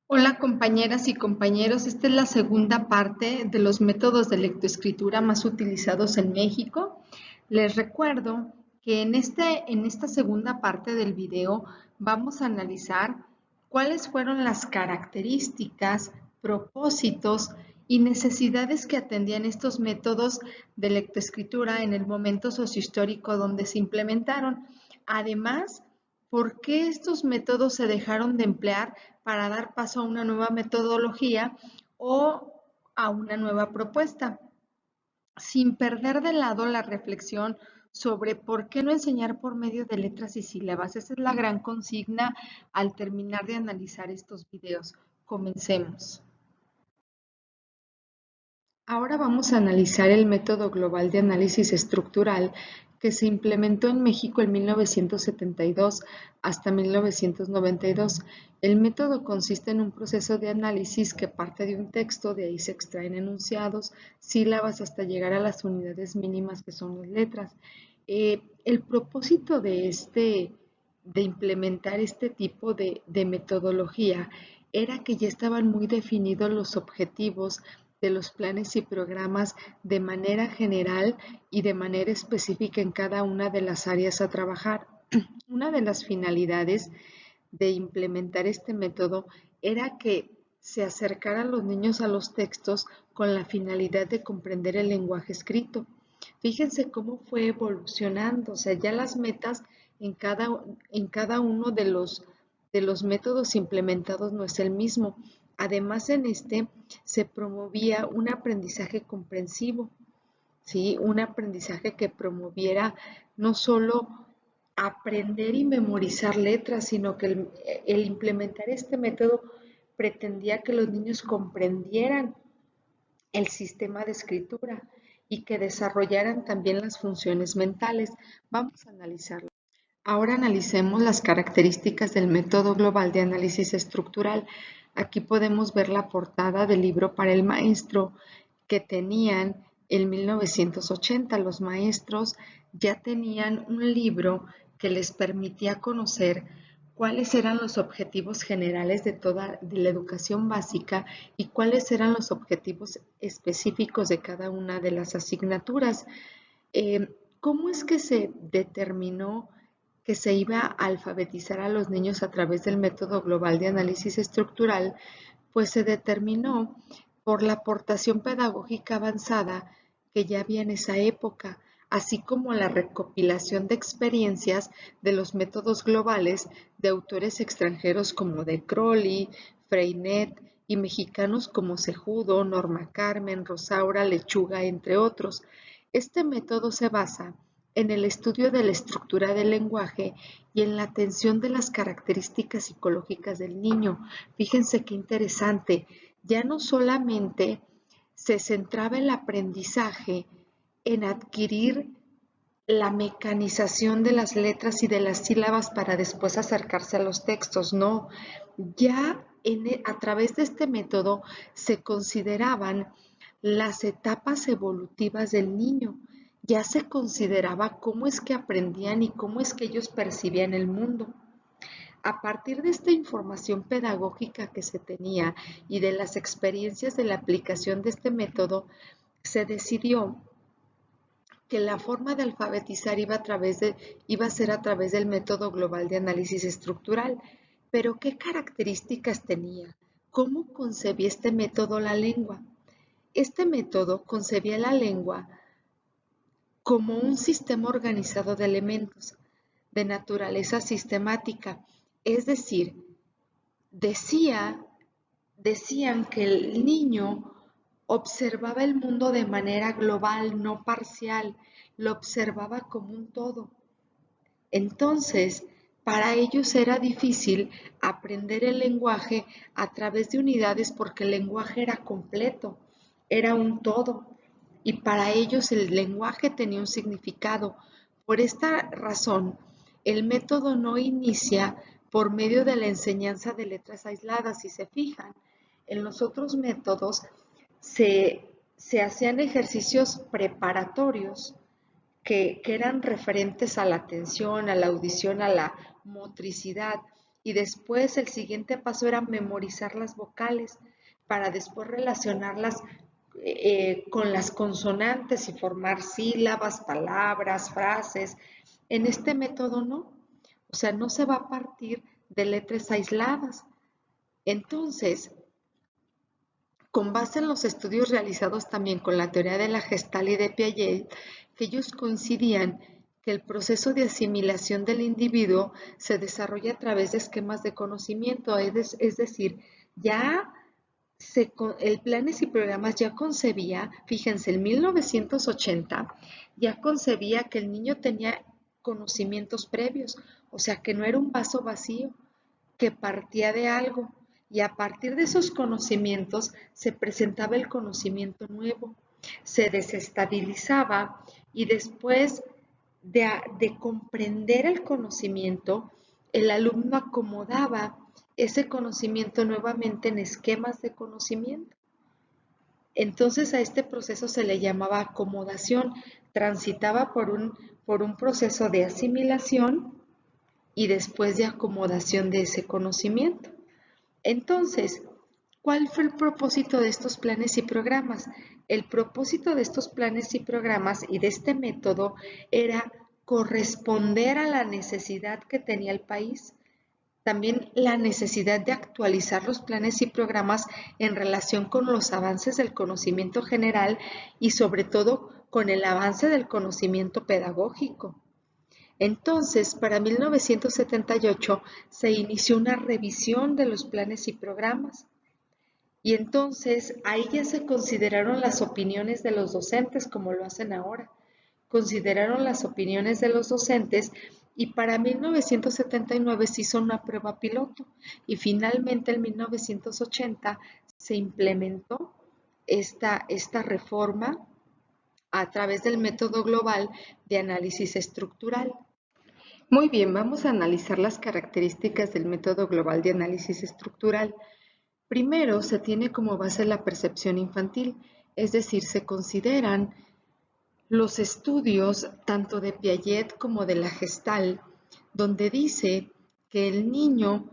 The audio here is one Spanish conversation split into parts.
Hola compañeras y compañeros, esta es la segunda parte de los métodos de lectoescritura más utilizados en México. Les recuerdo que en esta segunda parte del video vamos a analizar cuáles fueron las características, propósitos y necesidades que atendían estos métodos de lectoescritura en el momento sociohistórico donde se implementaron. Además, ¿por qué estos métodos se dejaron de emplear para dar paso a una nueva metodología o a una nueva propuesta, sin perder de lado la reflexión sobre por qué no enseñar por medio de letras y sílabas? Esa es la gran consigna al terminar de analizar estos videos. Comencemos. Ahora vamos a analizar el método global de análisis estructural que se implementó en México en 1972 hasta 1992. El método consiste en un proceso de análisis que parte de un texto, de ahí se extraen enunciados, sílabas hasta llegar a las unidades mínimas que son las letras. El propósito de implementar este tipo de metodología era que ya estaban muy definidos los objetivos de los planes y programas de manera general y de manera específica en cada una de las áreas a trabajar. Una de las finalidades de implementar este método era que se acercaran los niños a los textos con la finalidad de comprender el lenguaje escrito. Fíjense cómo fue evolucionando, o sea, ya las metas en cada uno de los métodos implementados no es el mismo. Además, en este se promovía un aprendizaje comprensivo, ¿sí? Un aprendizaje que promoviera no solo aprender y memorizar letras, sino que el implementar este método pretendía que los niños comprendieran el sistema de escritura y que desarrollaran también las funciones mentales. Vamos a analizarlo. Ahora analicemos las características del método global de análisis estructural. Aquí podemos ver la portada del libro para el maestro que tenían en 1980. Los maestros ya tenían un libro que les permitía conocer cuáles eran los objetivos generales de la educación básica y cuáles eran los objetivos específicos de cada una de las asignaturas. ¿Cómo es que se determinó que se iba a alfabetizar a los niños a través del método global de análisis estructural? Pues se determinó por la aportación pedagógica avanzada que ya había en esa época, así como la recopilación de experiencias de los métodos globales de autores extranjeros como de Crowley, Freinet y mexicanos como Cejudo, Norma Carmen, Rosaura, Lechuga, entre otros. Este método se basa en el estudio de la estructura del lenguaje y en la atención de las características psicológicas del niño. Fíjense qué interesante, ya no solamente se centraba el aprendizaje en adquirir la mecanización de las letras y de las sílabas para después acercarse a los textos, no, ya a través de este método se consideraban las etapas evolutivas del niño, ya se consideraba cómo es que aprendían y cómo es que ellos percibían el mundo. A partir de esta información pedagógica que se tenía y de las experiencias de la aplicación de este método, se decidió que la forma de alfabetizar iba a ser a través del método global de análisis estructural. Pero ¿qué características tenía? ¿Cómo concebía este método la lengua? Este método concebía la lengua como un sistema organizado de elementos de naturaleza sistemática, es decir, decía, decían que el niño observaba el mundo de manera global, no parcial, lo observaba como un todo. Entonces, para ellos era difícil aprender el lenguaje a través de unidades porque el lenguaje era completo, era un todo. Y para ellos el lenguaje tenía un significado. Por esta razón, el método no inicia por medio de la enseñanza de letras aisladas. Si se fijan, en los otros métodos se hacían ejercicios preparatorios que eran referentes a la atención, a la audición, a la motricidad. y después el siguiente paso era memorizar las vocales para después relacionarlas con las consonantes y formar sílabas, palabras, frases. En este método no, o sea, no se va a partir de letras aisladas. Entonces, con base en los estudios realizados también con la teoría de la Gestalt y de Piaget, que ellos coincidían que el proceso de asimilación del individuo se desarrolla a través de esquemas de conocimiento, es decir, ya el Planes y Programas ya concebía, fíjense, en 1980 ya concebía que el niño tenía conocimientos previos, o sea que no era un vaso vacío, que partía de algo y a partir de esos conocimientos se presentaba el conocimiento nuevo, se desestabilizaba y después de comprender el conocimiento, el alumno acomodaba ese conocimiento nuevamente en esquemas de conocimiento. Entonces a este proceso se le llamaba acomodación, transitaba por un proceso de asimilación y después de acomodación de ese conocimiento. Entonces, ¿cuál fue el propósito de estos planes y programas? El propósito de estos planes y programas y de este método era corresponder a la necesidad que tenía el país, también la necesidad de actualizar los planes y programas en relación con los avances del conocimiento general y sobre todo con el avance del conocimiento pedagógico. Entonces, para 1978 se inició una revisión de los planes y programas y entonces ahí ya se consideraron las opiniones de los docentes como lo hacen ahora. Consideraron las opiniones de los docentes y para 1979 se hizo una prueba piloto y finalmente en 1980 se implementó esta reforma a través del método global de análisis estructural. Muy bien, vamos a analizar las características del método global de análisis estructural. Primero, se tiene como base la percepción infantil, es decir, se consideran los estudios tanto de Piaget como de la Gestalt, donde dice que el niño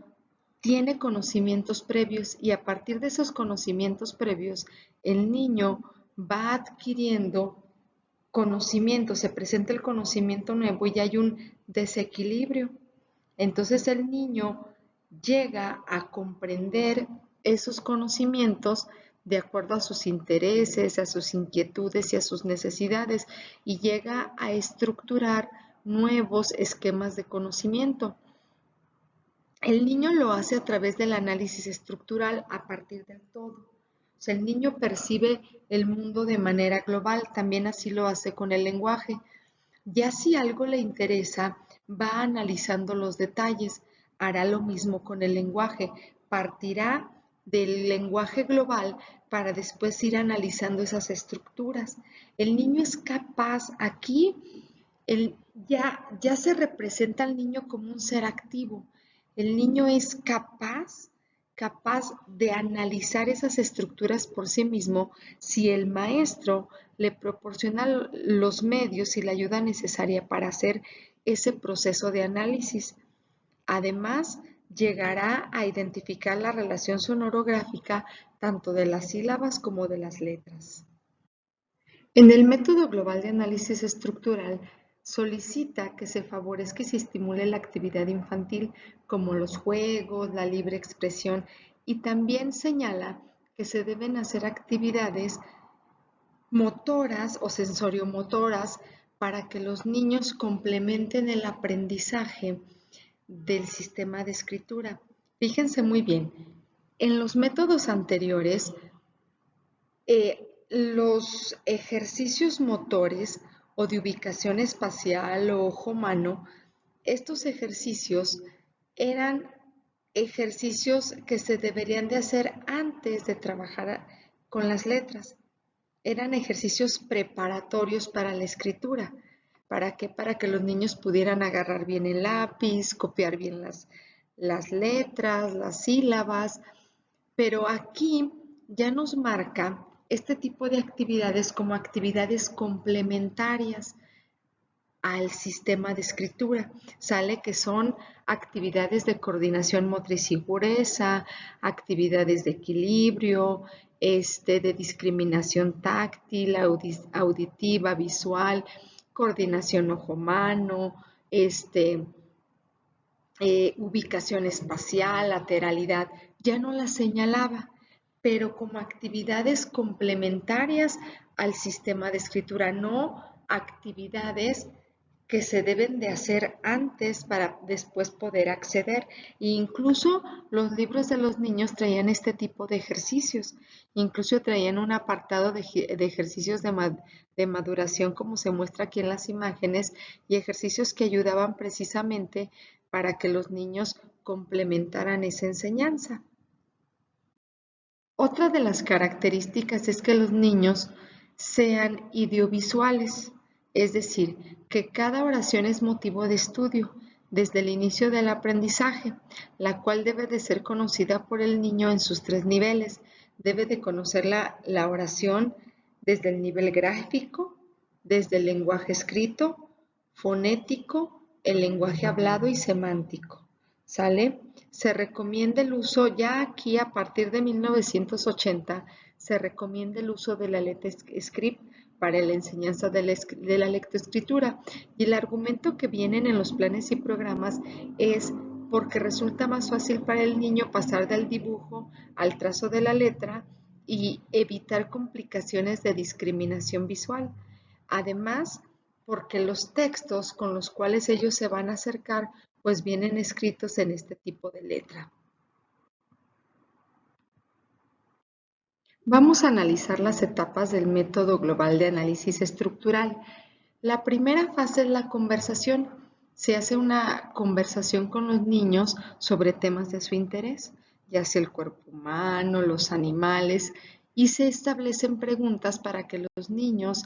tiene conocimientos previos y a partir de esos conocimientos previos, el niño va adquiriendo conocimiento, se presenta el conocimiento nuevo y hay un desequilibrio. Entonces el niño llega a comprender esos conocimientos de acuerdo a sus intereses, a sus inquietudes y a sus necesidades y llega a estructurar nuevos esquemas de conocimiento. El niño lo hace a través del análisis estructural a partir del todo. O sea, el niño percibe el mundo de manera global, también así lo hace con el lenguaje. Ya si algo le interesa, va analizando los detalles, hará lo mismo con el lenguaje, partirá del lenguaje global para después ir analizando esas estructuras. El niño es capaz, aquí ya se representa al niño como un ser activo. El niño es capaz de analizar esas estructuras por sí mismo si el maestro le proporciona los medios y la ayuda necesaria para hacer ese proceso de análisis. Además, llegará a identificar la relación sonorográfica tanto de las sílabas como de las letras. En el método global de análisis estructural, solicita que se favorezca y se estimule la actividad infantil, como los juegos, la libre expresión, y también señala que se deben hacer actividades motoras o sensoriomotoras para que los niños complementen el aprendizaje del sistema de escritura. Fíjense muy bien, en los métodos anteriores, los ejercicios motores o de ubicación espacial o ojo-mano, estos ejercicios eran ejercicios que se deberían de hacer antes de trabajar con las letras. Eran ejercicios preparatorios para la escritura. ¿Para qué? Para que los niños pudieran agarrar bien el lápiz, copiar bien las letras, las sílabas. Pero aquí ya nos marca este tipo de actividades como actividades complementarias. al sistema de escritura. Sale que son actividades de coordinación motriz y figuresa, actividades de equilibrio, de discriminación táctil, auditiva, visual, coordinación ojo-mano, ubicación espacial, lateralidad. Ya no las señalaba, pero como actividades complementarias al sistema de escritura, no actividades que se deben de hacer antes para después poder acceder. E incluso los libros de los niños traían este tipo de ejercicios. Incluso traían un apartado de ejercicios de maduración, como se muestra aquí en las imágenes, y ejercicios que ayudaban precisamente para que los niños complementaran esa enseñanza. Otra de las características es que los niños sean idiovisuales, es decir, que cada oración es motivo de estudio desde el inicio del aprendizaje, la cual debe de ser conocida por el niño en sus 3 niveles. Debe de conocer la oración desde el nivel gráfico, desde el lenguaje escrito, fonético, el lenguaje hablado y semántico. ¿Sale? Se recomienda el uso, ya aquí a partir de 1980, se recomienda el uso de la LetScript para la enseñanza de la lectoescritura. Y el argumento que vienen en los planes y programas es porque resulta más fácil para el niño pasar del dibujo al trazo de la letra y evitar complicaciones de discriminación visual. Además, porque los textos con los cuales ellos se van a acercar pues vienen escritos en este tipo de letra. Vamos a analizar las etapas del método global de análisis estructural. La primera fase es la conversación. Se hace una conversación con los niños sobre temas de su interés, ya sea el cuerpo humano, los animales, y se establecen preguntas para que los niños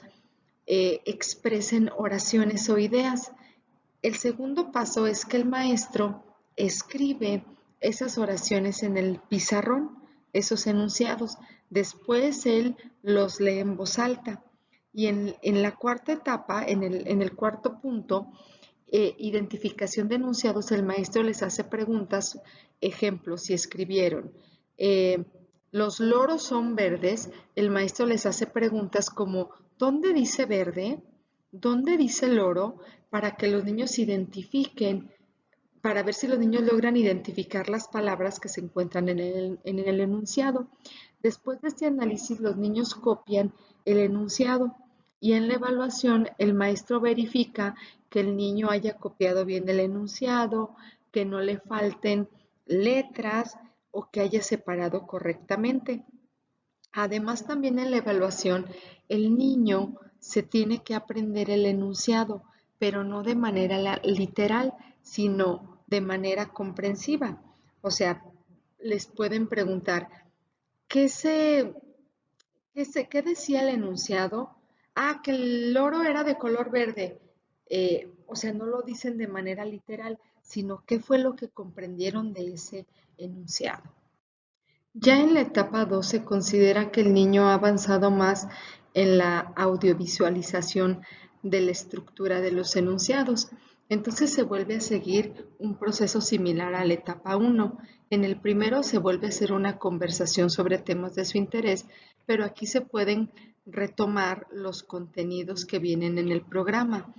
expresen oraciones o ideas. El segundo paso es que el maestro escribe esas oraciones en el pizarrón, esos enunciados. Después él los lee en voz alta. Y en la cuarta etapa, en el cuarto punto, identificación de enunciados, el maestro les hace preguntas, ejemplos, si escribieron. Los loros son verdes, el maestro les hace preguntas como, ¿dónde dice verde? ¿Dónde dice loro? Para que los niños identifiquen, para ver si los niños logran identificar las palabras que se encuentran en el enunciado. Después de este análisis, los niños copian el enunciado y en la evaluación el maestro verifica que el niño haya copiado bien el enunciado, que no le falten letras o que haya separado correctamente. Además, también en la evaluación, el niño se tiene que aprender el enunciado, pero no de manera literal, sino de manera comprensiva. O sea, les pueden preguntar, ¿qué decía el enunciado? Ah, que el loro era de color verde. O sea, no lo dicen de manera literal, sino qué fue lo que comprendieron de ese enunciado. Ya en la etapa 2 se considera que el niño ha avanzado más en la audiovisualización de la estructura de los enunciados. Entonces se vuelve a seguir un proceso similar a la etapa 1. En el primero se vuelve a hacer una conversación sobre temas de su interés, pero aquí se pueden retomar los contenidos que vienen en el programa.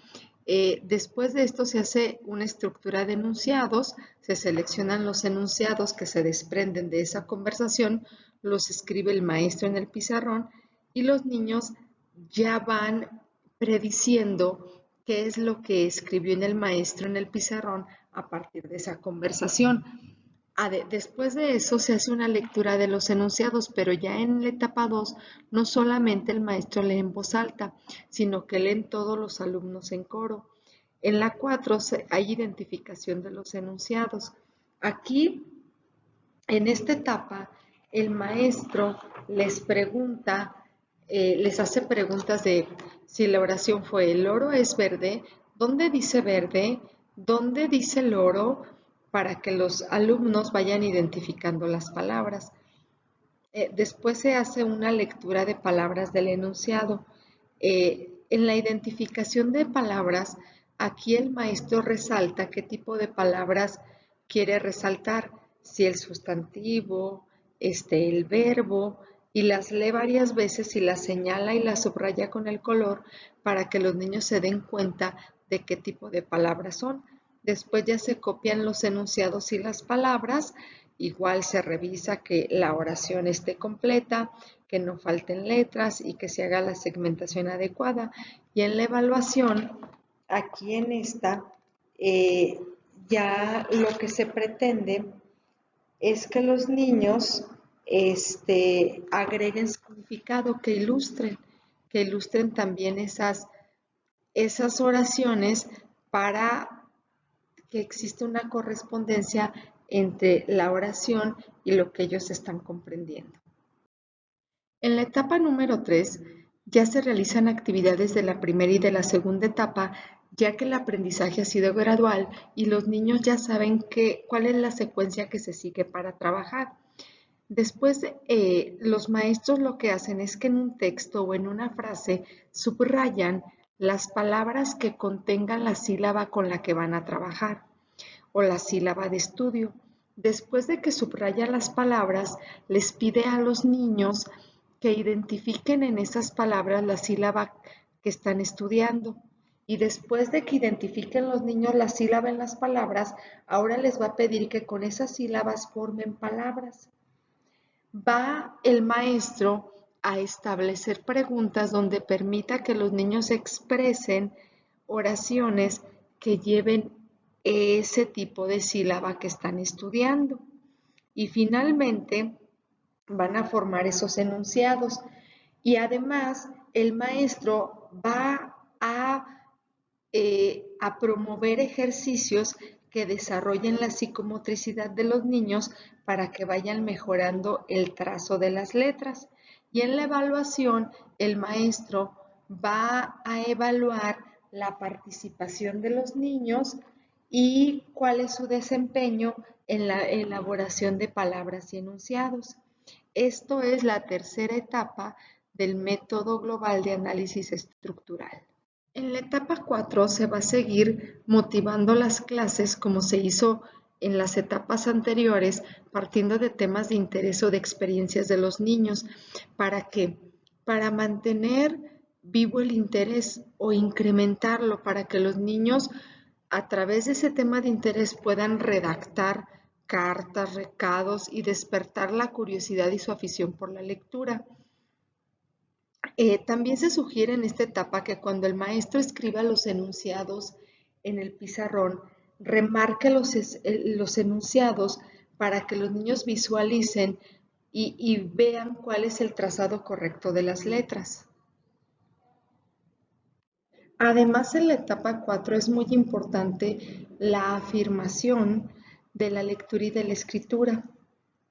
Después de esto se hace una estructura de enunciados, se seleccionan los enunciados que se desprenden de esa conversación, los escribe el maestro en el pizarrón y los niños ya van prediciendo qué es lo que escribió en el maestro en el pizarrón a partir de esa conversación. Después de eso se hace una lectura de los enunciados, pero ya en la etapa 2 no solamente el maestro lee en voz alta, sino que leen todos los alumnos en coro. En la 4 hay identificación de los enunciados. Aquí, en esta etapa, el maestro les pregunta, les hace preguntas de si la oración fue el oro es verde, ¿dónde dice verde? ¿Dónde dice el oro? Para que los alumnos vayan identificando las palabras. Después se hace una lectura de palabras del enunciado. En la identificación de palabras Aquí el maestro resalta qué tipo de palabras quiere resaltar, si el sustantivo, el verbo, y las lee varias veces y las señala y las subraya con el color para que los niños se den cuenta de qué tipo de palabras son. Después ya se copian los enunciados y las palabras, igual se revisa que la oración esté completa, que no falten letras y que se haga la segmentación adecuada. Y en la evaluación, aquí en esta, eh, ya lo que se pretende es que los niños agreguen significado, que ilustren también esas oraciones para que exista una correspondencia entre la oración y lo que ellos están comprendiendo. En la etapa número 3 ya se realizan actividades de la primera y de la segunda etapa, ya que el aprendizaje ha sido gradual y los niños ya saben cuál es la secuencia que se sigue para trabajar. Después, los maestros lo que hacen es que en un texto o en una frase subrayan las palabras que contengan la sílaba con la que van a trabajar o la sílaba de estudio. Después de que subraya las palabras, les pide a los niños que identifiquen en esas palabras la sílaba que están estudiando. Y después de que identifiquen los niños la sílaba en las palabras, ahora les va a pedir que con esas sílabas formen palabras. Va el maestro a establecer preguntas donde permita que los niños expresen oraciones que lleven ese tipo de sílaba que están estudiando. Y finalmente van a formar esos enunciados. Y además el maestro va a promover ejercicios que desarrollen la psicomotricidad de los niños para que vayan mejorando el trazo de las letras. Y en la evaluación, el maestro va a evaluar la participación de los niños y cuál es su desempeño en la elaboración de palabras y enunciados. Esto es la tercera etapa del método global de análisis estructural. En la etapa 4 se va a seguir motivando las clases como se hizo en las etapas anteriores, partiendo de temas de interés o de experiencias de los niños. ¿Para qué? Para mantener vivo el interés o incrementarlo, para que los niños a través de ese tema de interés puedan redactar cartas, recados y despertar la curiosidad y su afición por la lectura. También se sugiere en esta etapa que cuando el maestro escriba los enunciados en el pizarrón, remarque los enunciados para que los niños visualicen y vean cuál es el trazado correcto de las letras. Además, en la etapa 4 es muy importante la afirmación de la lectura y de la escritura.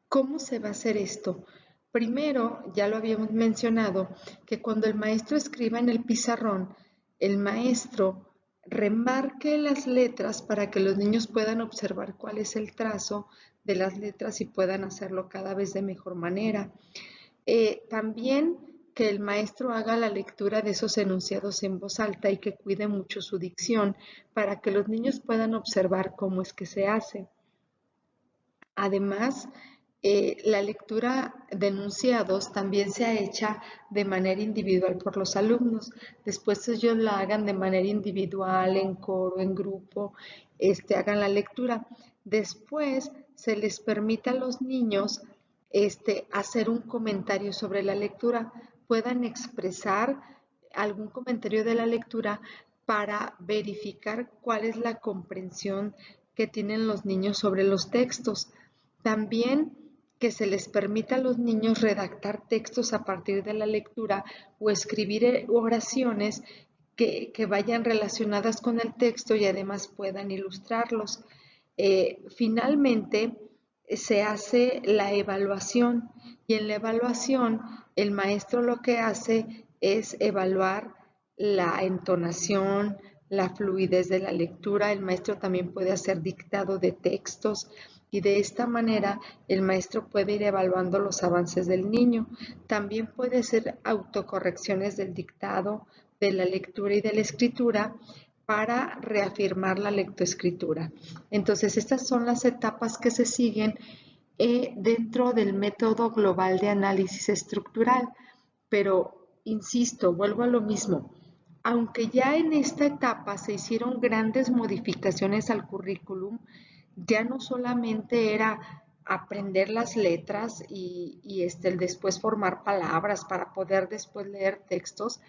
¿Cómo se va a hacer esto? Primero, ya lo habíamos mencionado, que cuando el maestro escriba en el pizarrón, el maestro remarque las letras para que los niños puedan observar cuál es el trazo de las letras y puedan hacerlo cada vez de mejor manera. También que el maestro haga la lectura de esos enunciados en voz alta y que cuide mucho su dicción para que los niños puedan observar cómo es que se hace. Además, la lectura de enunciados también se ha hecha de manera individual por los alumnos. Después ellos la hagan de manera individual, en coro, en grupo, hagan la lectura. Después se les permite a los niños hacer un comentario sobre la lectura, puedan expresar algún comentario de la lectura para verificar cuál es la comprensión que tienen los niños sobre los textos. También que se les permita a los niños redactar textos a partir de la lectura o escribir oraciones que vayan relacionadas con el texto y además puedan ilustrarlos. Finalmente, se hace la evaluación y en la evaluación el maestro lo que hace es evaluar la entonación, la fluidez de la lectura. El maestro también puede hacer dictado de textos y de esta manera el maestro puede ir evaluando los avances del niño. También puede hacer autocorrecciones del dictado, de la lectura y de la escritura para reafirmar la lectoescritura. Entonces, estas son las etapas que se siguen dentro del método global de análisis estructural. Pero, insisto, vuelvo a lo mismo. Aunque ya en esta etapa se hicieron grandes modificaciones al currículum, ya no solamente era aprender las letras y el después formar palabras para poder después leer textos.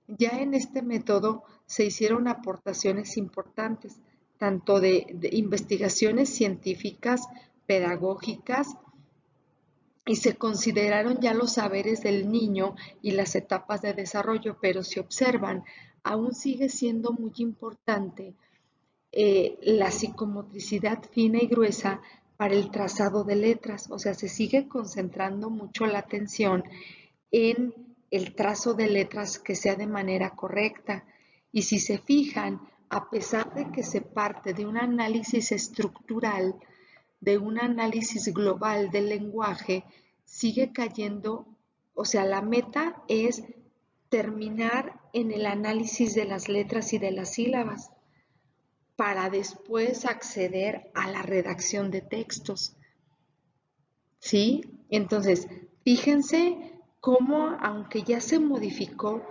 Ya en este método se hicieron aportaciones importantes, tanto de investigaciones científicas, pedagógicas, y se consideraron ya los saberes del niño y las etapas de desarrollo, pero si observan, aún sigue siendo muy importante la psicomotricidad fina y gruesa para el trazado de letras, o sea, se sigue concentrando mucho la atención en el trazo de letras que sea de manera correcta. Y si se fijan, a pesar de que se parte de un análisis estructural, de un análisis global del lenguaje, sigue cayendo, o sea, la meta es terminar en el análisis de las letras y de las sílabas para después acceder a la redacción de textos. ¿Sí? Entonces, fíjense cómo, aunque ya se modificó,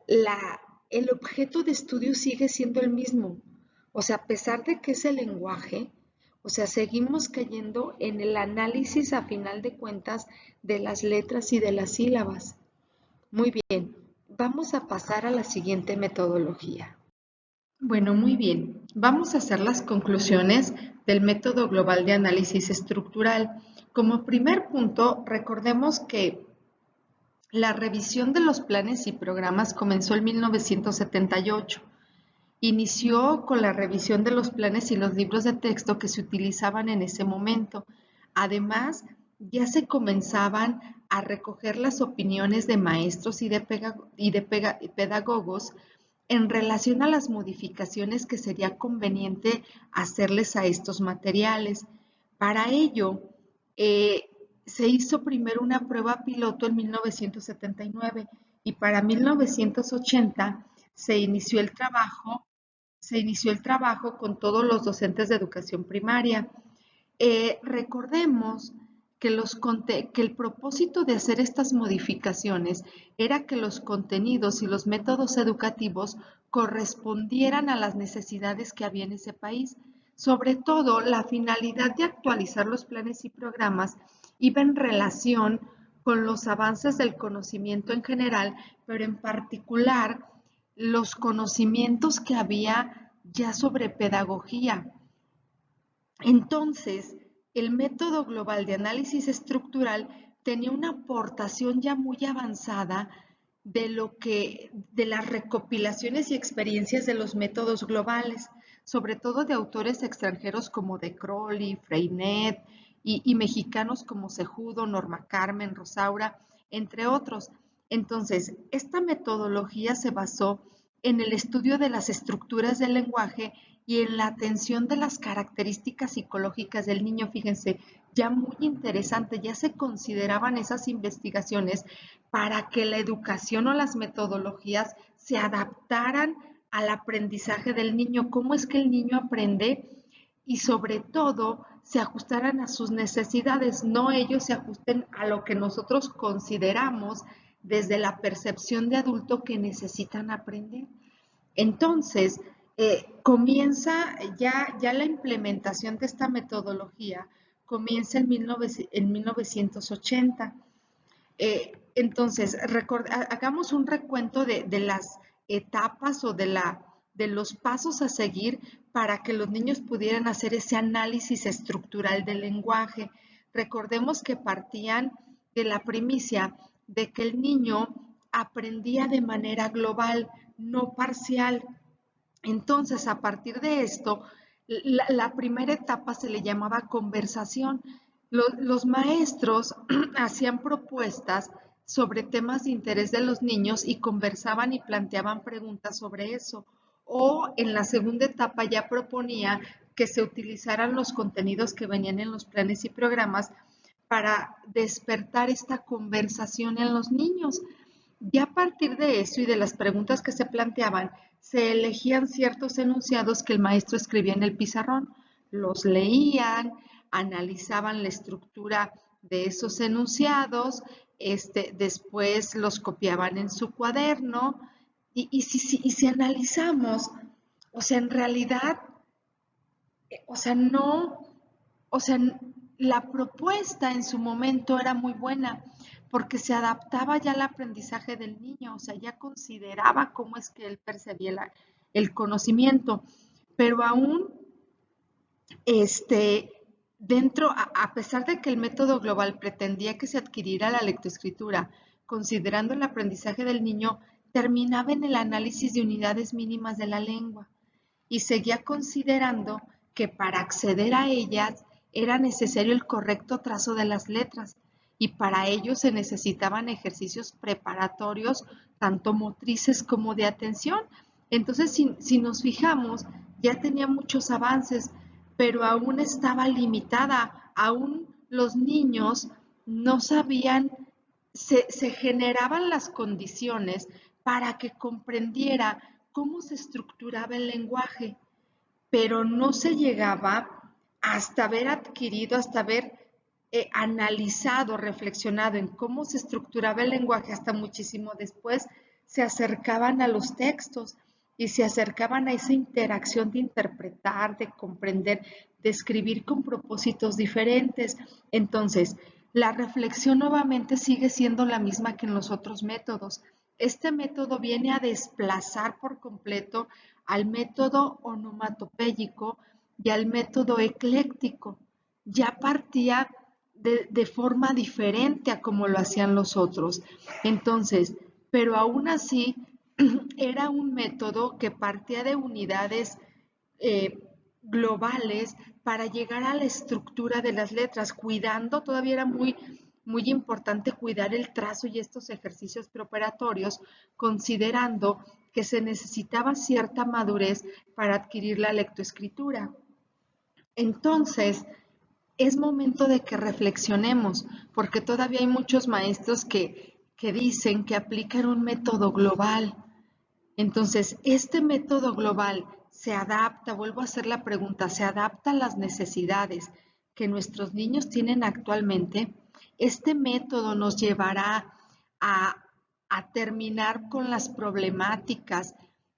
el objeto de estudio sigue siendo el mismo. O sea, a pesar de que es el lenguaje, o sea, seguimos cayendo en el análisis a final de cuentas de las letras y de las sílabas. Muy bien, vamos a pasar a la siguiente metodología. Bueno, muy bien. Vamos a hacer las conclusiones del método global de análisis estructural. Como primer punto, recordemos que la revisión de los planes y programas comenzó en 1978. Inició con la revisión de los planes y los libros de texto que se utilizaban en ese momento. Además, ya se comenzaban a recoger las opiniones de maestros y de pedagogos en relación a las modificaciones que sería conveniente hacerles a estos materiales. Para ello, eh, se hizo primero una prueba piloto en 1979 y para 1980 se inició el trabajo con todos los docentes de educación primaria. Recordemos que el propósito de hacer estas modificaciones era que los contenidos y los métodos educativos correspondieran a las necesidades que había en ese país. Sobre todo, la finalidad de actualizar los planes y programas iba en relación con los avances del conocimiento en general, pero en particular los conocimientos que había ya sobre pedagogía. Entonces, el método global de análisis estructural tenía una aportación ya muy avanzada de las recopilaciones y experiencias de los métodos globales, sobre todo de autores extranjeros como de Crowley, Freinet y mexicanos como Cejudo, Norma Carmen, Rosaura, entre otros. Entonces, esta metodología se basó en el estudio de las estructuras del lenguaje y en la atención de las características psicológicas del niño. Fíjense, ya muy interesante, ya se consideraban esas investigaciones para que la educación o las metodologías se adaptaran al aprendizaje del niño, cómo es que el niño aprende y sobre todo se ajustaran a sus necesidades, no ellos se ajusten a lo que nosotros consideramos desde la percepción de adulto que necesitan aprender. Entonces, comienza ya la implementación de esta metodología, comienza en 1980. Entonces, hagamos un recuento de las etapas o de los pasos a seguir para que los niños pudieran hacer ese análisis estructural del lenguaje. Recordemos que partían de la primicia de que el niño aprendía de manera global, no parcial. Entonces, a partir de esto, la primera etapa se le llamaba conversación. Los maestros hacían propuestas sobre temas de interés de los niños y conversaban y planteaban preguntas sobre eso. O en la segunda etapa ya proponía que se utilizaran los contenidos que venían en los planes y programas para despertar esta conversación en los niños. Ya a partir de eso y de las preguntas que se planteaban, se elegían ciertos enunciados que el maestro escribía en el pizarrón, los leían, analizaban la estructura de esos enunciados, después los copiaban en su cuaderno y si analizamos, o sea, en realidad, o sea, no, o sea, la propuesta en su momento era muy buena porque se adaptaba ya al aprendizaje del niño, o sea, ya consideraba cómo es que él percibía el conocimiento, pero aún este, a pesar de que el método global pretendía que se adquiriera la lectoescritura, considerando el aprendizaje del niño, terminaba en el análisis de unidades mínimas de la lengua y seguía considerando que para acceder a ellas era necesario el correcto trazo de las letras y para ello se necesitaban ejercicios preparatorios, tanto motrices como de atención. Entonces, si nos fijamos, ya tenía muchos avances, pero aún estaba limitada, aún los niños no sabían, se generaban las condiciones para que comprendiera cómo se estructuraba el lenguaje, pero no se llegaba hasta haber adquirido, hasta haber analizado, reflexionado en cómo se estructuraba el lenguaje, hasta muchísimo después se acercaban a los textos y se acercaban a esa interacción de interpretar, de comprender, de escribir con propósitos diferentes. Entonces, la reflexión nuevamente sigue siendo la misma que en los otros métodos. Este método viene a desplazar por completo al método onomatopéyico y al método ecléctico. Ya partía de forma diferente a como lo hacían los otros. Entonces, pero aún así era un método que partía de unidades eh, globales para llegar a la estructura de las letras, cuidando, todavía era muy importante cuidar el trazo y estos ejercicios preparatorios, considerando que se necesitaba cierta madurez para adquirir la lectoescritura. Entonces, es momento de que reflexionemos, porque todavía hay muchos maestros que dicen que aplican un método global. Entonces, este método global se adapta, vuelvo a hacer la pregunta, se adapta a las necesidades que nuestros niños tienen actualmente. Este método nos llevará a, a terminar con las problemáticas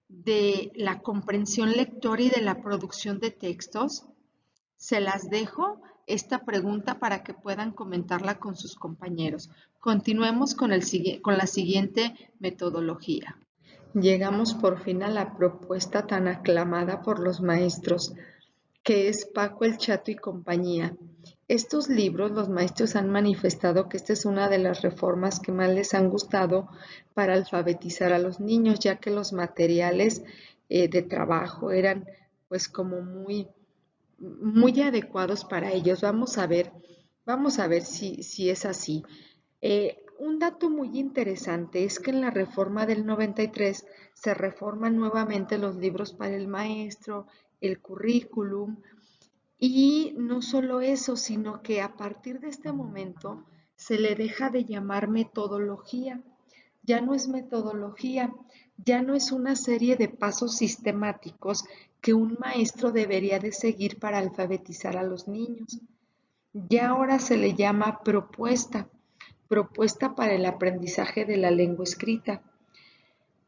de la comprensión lectora y de la producción de textos. Se las dejo esta pregunta para que puedan comentarla con sus compañeros. Continuemos con la siguiente metodología. Llegamos por fin a la propuesta tan aclamada por los maestros, que es Paco el Chato y compañía. Estos libros, los maestros han manifestado que esta es una de las reformas que más les han gustado para alfabetizar a los niños, ya que los materiales de trabajo eran pues como muy adecuados para ellos. Vamos a ver si es así. Un dato muy interesante es que en la reforma del 93 se reforman nuevamente los libros para el maestro, el currículum, y no solo eso, sino que a partir de este momento se le deja de llamar metodología. Ya no es metodología, ya no es una serie de pasos sistemáticos que un maestro debería de seguir para alfabetizar a los niños. Ya ahora se le llama propuesta para el aprendizaje de la lengua escrita.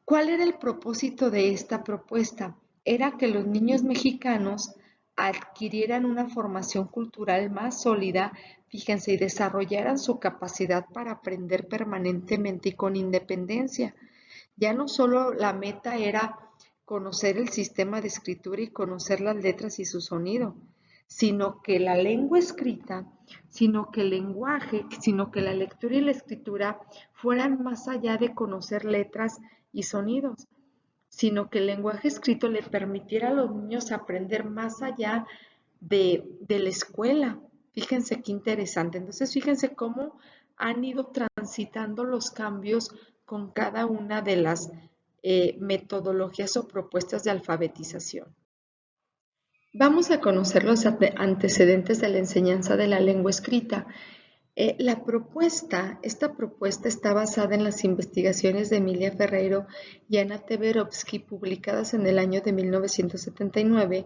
¿Cuál era el propósito de esta propuesta? Era que los niños mexicanos adquirieran una formación cultural más sólida, fíjense, y desarrollaran su capacidad para aprender permanentemente y con independencia. Ya no solo la meta era conocer el sistema de escritura y conocer las letras y su sonido, sino que la lengua escrita, sino que el lenguaje, sino que la lectura y la escritura fueran más allá de conocer letras y sonidos, sino que el lenguaje escrito le permitiera a los niños aprender más allá de la escuela. Fíjense qué interesante. Entonces, fíjense cómo han ido transitando los cambios con cada una de las metodologías o propuestas de alfabetización. Vamos a conocer los antecedentes de la enseñanza de la lengua escrita. Esta propuesta está basada en las investigaciones de Emilia Ferreiro y Anna Teberovsky publicadas en el año de 1979,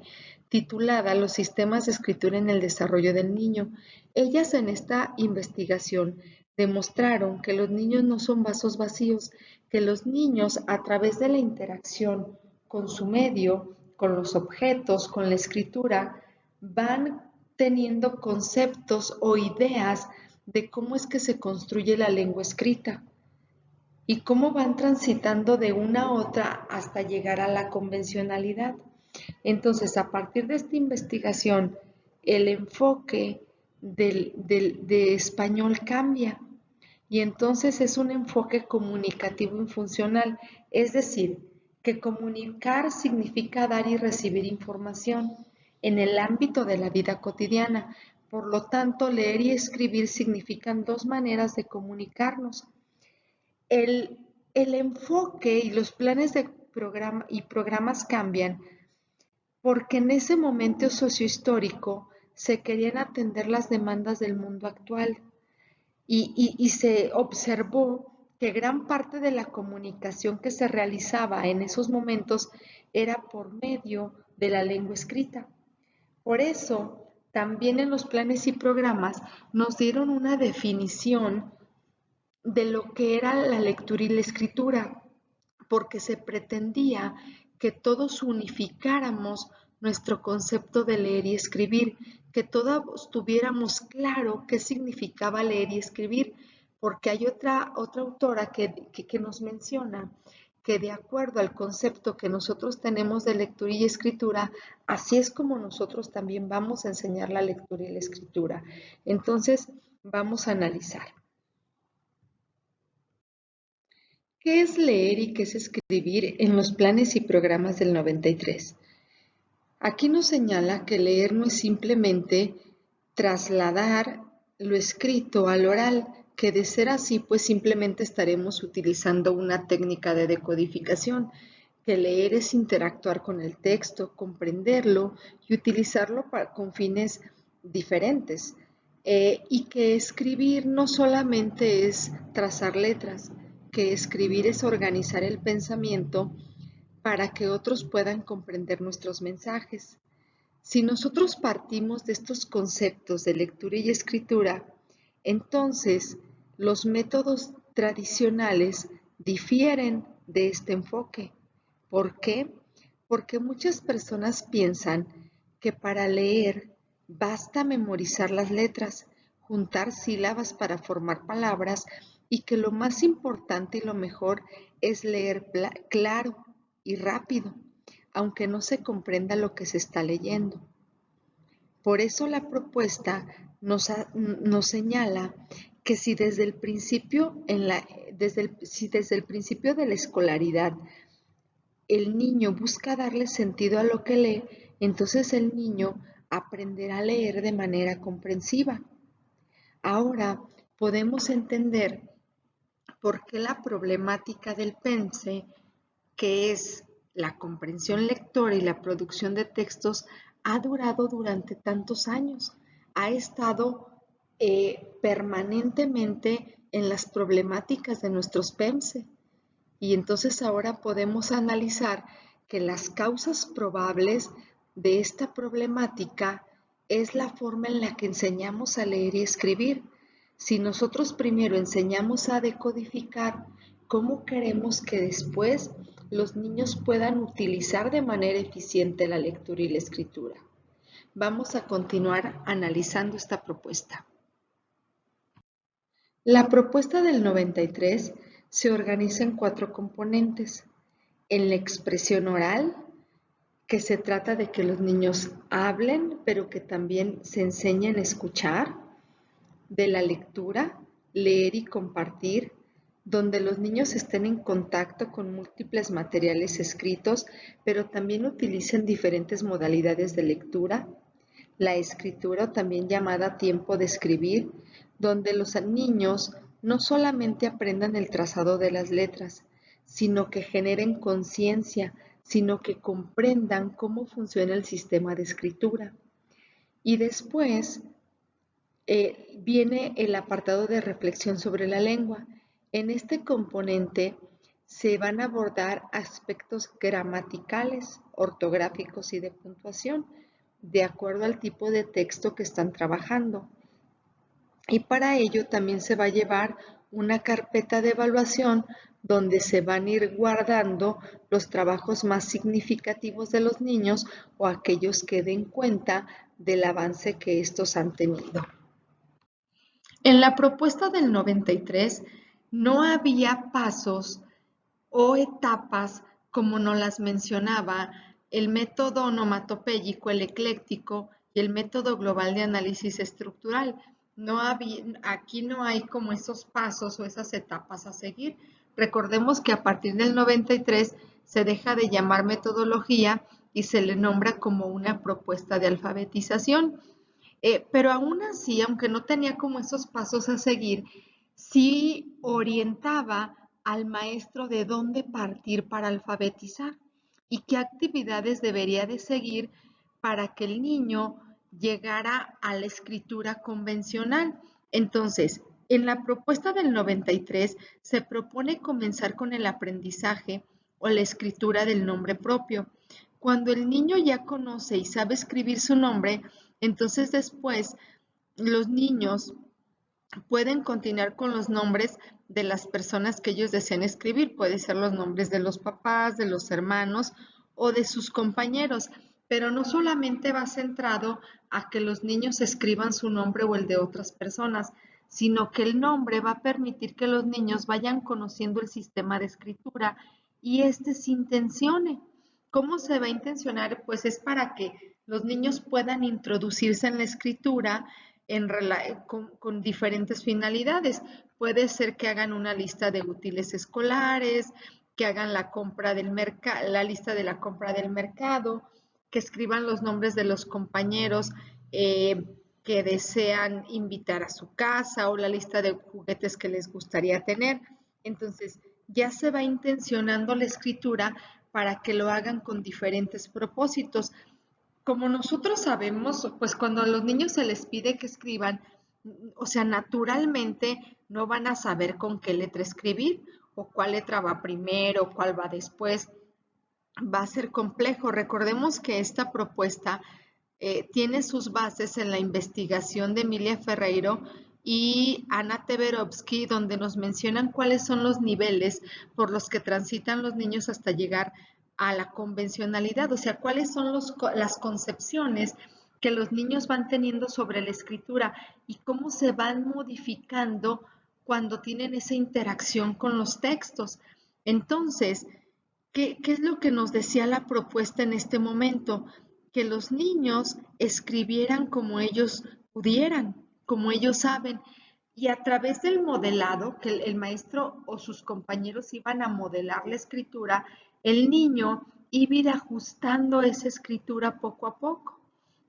titulada Los sistemas de escritura en el desarrollo del niño. Ellas en esta investigación demostraron que los niños no son vasos vacíos, que los niños a través de la interacción con su medio, con los objetos, con la escritura, van teniendo conceptos o ideas de cómo es que se construye la lengua escrita y cómo van transitando de una a otra hasta llegar a la convencionalidad. Entonces, a partir de esta investigación, el enfoque de español cambia y entonces es un enfoque comunicativo y funcional, es decir, que comunicar significa dar y recibir información en el ámbito de la vida cotidiana. Por lo tanto, leer y escribir significan dos maneras de comunicarnos. El, el enfoque y los planes de programa y programas cambian porque en ese momento sociohistórico se querían atender las demandas del mundo actual y se observó que gran parte de la comunicación que se realizaba en esos momentos era por medio de la lengua escrita. Por eso, también en los planes y programas nos dieron una definición de lo que era la lectura y la escritura, porque se pretendía que todos unificáramos nuestro concepto de leer y escribir, que todos tuviéramos claro qué significaba leer y escribir, porque hay otra autora que nos menciona que de acuerdo al concepto que nosotros tenemos de lectura y escritura, así es como nosotros también vamos a enseñar la lectura y la escritura. Entonces, vamos a analizar. ¿Qué es leer y qué es escribir en los planes y programas del 93? Aquí nos señala que leer no es simplemente trasladar lo escrito al oral, que de ser así, pues simplemente estaremos utilizando una técnica de decodificación, que leer es interactuar con el texto, comprenderlo y utilizarlo con fines diferentes. Y que escribir no solamente es trazar letras, que escribir es organizar el pensamiento para que otros puedan comprender nuestros mensajes. Si nosotros partimos de estos conceptos de lectura y escritura, entonces los métodos tradicionales difieren de este enfoque. ¿Por qué? Porque muchas personas piensan que para leer basta memorizar las letras, juntar sílabas para formar palabras y que lo más importante y lo mejor es leer claro y rápido, aunque no se comprenda lo que se está leyendo. Por eso la propuesta nos señala que si desde el principio, si desde el principio de la escolaridad el niño busca darle sentido a lo que lee, entonces el niño aprenderá a leer de manera comprensiva. Ahora podemos entender por qué la problemática del pense, que es la comprensión lectora y la producción de textos, ha durado durante tantos años, ha estado permanentemente en las problemáticas de nuestros PEMSE. Y entonces ahora podemos analizar que las causas probables de esta problemática es la forma en la que enseñamos a leer y escribir. Si nosotros primero enseñamos a decodificar, ¿cómo queremos que después los niños puedan utilizar de manera eficiente la lectura y la escritura? Vamos a continuar analizando esta propuesta. La propuesta del 93 se organiza en 4 componentes. En la expresión oral, que se trata de que los niños hablen, pero que también se enseñen a escuchar. De la lectura, leer y compartir, donde los niños estén en contacto con múltiples materiales escritos, pero también utilicen diferentes modalidades de lectura. La escritura, también llamada tiempo de escribir, donde los niños no solamente aprendan el trazado de las letras, sino que generen conciencia, sino que comprendan cómo funciona el sistema de escritura. Y después, viene el apartado de reflexión sobre la lengua. En este componente se van a abordar aspectos gramaticales, ortográficos y de puntuación, de acuerdo al tipo de texto que están trabajando. Y para ello también se va a llevar una carpeta de evaluación donde se van a ir guardando los trabajos más significativos de los niños o aquellos que den cuenta del avance que estos han tenido. En la propuesta del 93 no había pasos o etapas como nos las mencionaba el método onomatopéyico, el ecléctico y el método global de análisis estructural. Aquí no hay como esos pasos o esas etapas a seguir. Recordemos que a partir del 93 se deja de llamar metodología y se le nombra como una propuesta de alfabetización. Pero aún así, aunque no tenía como esos pasos a seguir, sí orientaba al maestro de dónde partir para alfabetizar y qué actividades debería de seguir para que el niño llegara a la escritura convencional. Entonces, en la propuesta del 93 se propone comenzar con el aprendizaje o la escritura del nombre propio. Cuando el niño ya conoce y sabe escribir su nombre, entonces después los niños pueden continuar con los nombres de las personas que ellos desean escribir. Pueden ser los nombres de los papás, de los hermanos o de sus compañeros. Pero no solamente va centrado a que los niños escriban su nombre o el de otras personas, sino que el nombre va a permitir que los niños vayan conociendo el sistema de escritura y este se intencione. ¿Cómo se va a intencionar? Pues es para que los niños puedan introducirse en la escritura con diferentes finalidades. Puede ser que hagan una lista de útiles escolares, que hagan la lista de la compra del mercado, que escriban los nombres de los compañeros que desean invitar a su casa o la lista de juguetes que les gustaría tener. Entonces, ya se va intencionando la escritura para que lo hagan con diferentes propósitos. Como nosotros sabemos, pues cuando a los niños se les pide que escriban, o sea, naturalmente no van a saber con qué letra escribir o cuál letra va primero, cuál va después. Va a ser complejo. Recordemos que esta propuesta tiene sus bases en la investigación de Emilia Ferreiro y Ana Teberovsky, donde nos mencionan cuáles son los niveles por los que transitan los niños hasta llegar a la convencionalidad, o sea, cuáles son las concepciones que los niños van teniendo sobre la escritura y cómo se van modificando cuando tienen esa interacción con los textos. Entonces, ¿qué es lo que nos decía la propuesta en este momento? Que los niños escribieran como ellos pudieran, como ellos saben, y a través del modelado, que el maestro o sus compañeros iban a modelar la escritura, el niño iba a ir ajustando esa escritura poco a poco,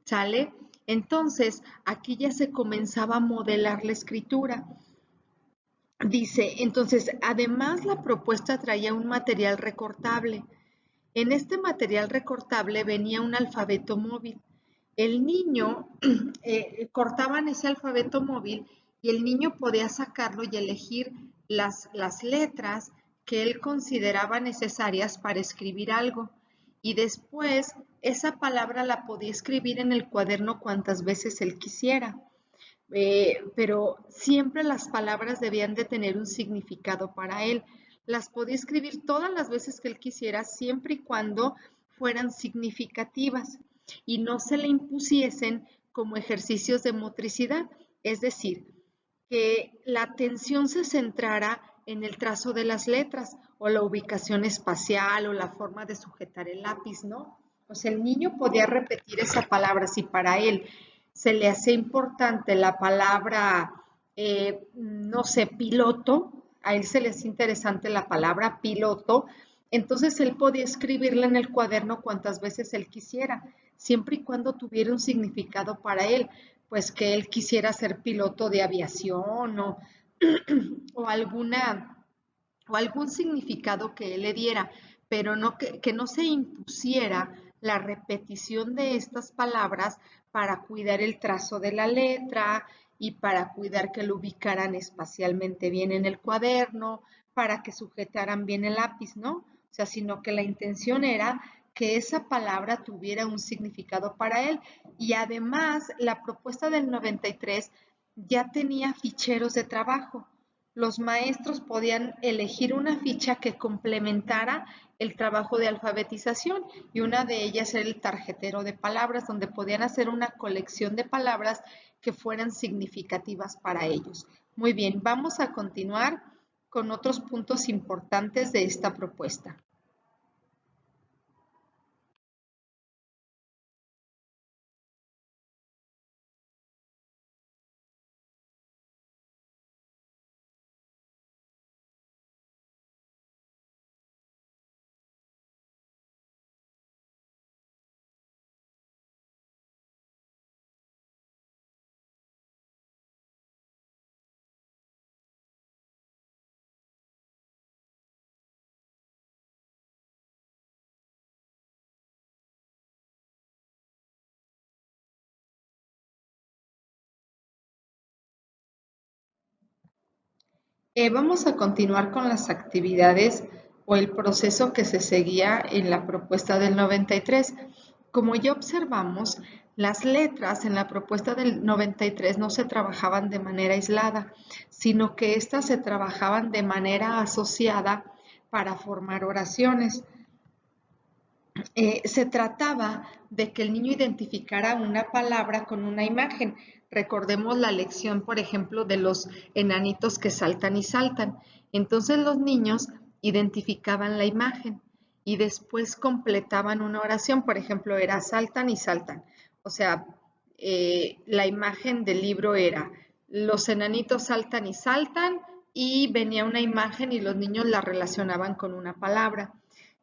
¿sale? Entonces, aquí ya se comenzaba a modelar la escritura. Dice, entonces, además la propuesta traía un material recortable. En este material recortable venía un alfabeto móvil. El niño, cortaban ese alfabeto móvil y el niño podía sacarlo y elegir las letras que él consideraba necesarias para escribir algo. Y después esa palabra la podía escribir en el cuaderno cuantas veces él quisiera. Pero siempre las palabras debían de tener un significado para él. Las podía escribir todas las veces que él quisiera, siempre y cuando fueran significativas y no se le impusiesen como ejercicios de motricidad, es decir, que la atención se centrara en el trazo de las letras o la ubicación espacial o la forma de sujetar el lápiz, ¿no? O sea, el niño podía repetir esa palabra si para él se le hace importante la palabra, no sé, piloto, a él se le hace interesante la palabra piloto, entonces él podía escribirla en el cuaderno cuantas veces él quisiera, siempre y cuando tuviera un significado para él, pues que él quisiera ser piloto de aviación o alguna o algún significado que él le diera, pero no que no se impusiera la repetición de estas palabras para cuidar el trazo de la letra y para cuidar que lo ubicaran espacialmente bien en el cuaderno, para que sujetaran bien el lápiz, ¿no? O sea, sino que la intención era que esa palabra tuviera un significado para él. Y además, la propuesta del 93 ya tenía ficheros de trabajo. Los maestros podían elegir una ficha que complementara el trabajo de alfabetización y una de ellas era el tarjetero de palabras, donde podían hacer una colección de palabras que fueran significativas para ellos. Muy bien, vamos a continuar con otros puntos importantes de esta propuesta. Vamos a continuar con las actividades o el proceso que se seguía en la propuesta del 93. Como ya observamos, las letras en la propuesta del 93 no se trabajaban de manera aislada, sino que éstas se trabajaban de manera asociada para formar oraciones. Se trataba de que el niño identificara una palabra con una imagen. Recordemos la lección, por ejemplo, de los enanitos que saltan y saltan. Entonces los niños identificaban la imagen y después completaban una oración. Por ejemplo, era saltan y saltan. O sea, la imagen del libro era los enanitos saltan y saltan y venía una imagen y los niños la relacionaban con una palabra.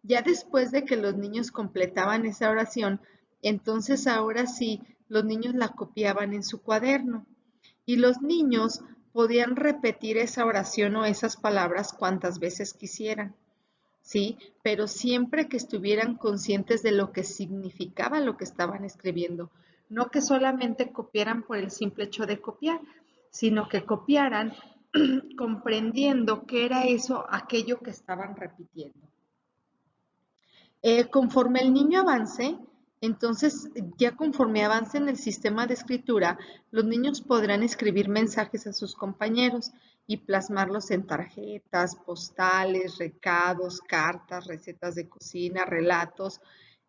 Ya después de que los niños completaban esa oración, entonces ahora sí, los niños la copiaban en su cuaderno y los niños podían repetir esa oración o esas palabras cuantas veces quisieran, ¿sí? Pero siempre que estuvieran conscientes de lo que significaba lo que estaban escribiendo, no que solamente copiaran por el simple hecho de copiar, sino que copiaran comprendiendo qué era eso, aquello que estaban repitiendo. Conforme el niño avance, entonces ya conforme avance en el sistema de escritura, los niños podrán escribir mensajes a sus compañeros y plasmarlos en tarjetas, postales, recados, cartas, recetas de cocina, relatos,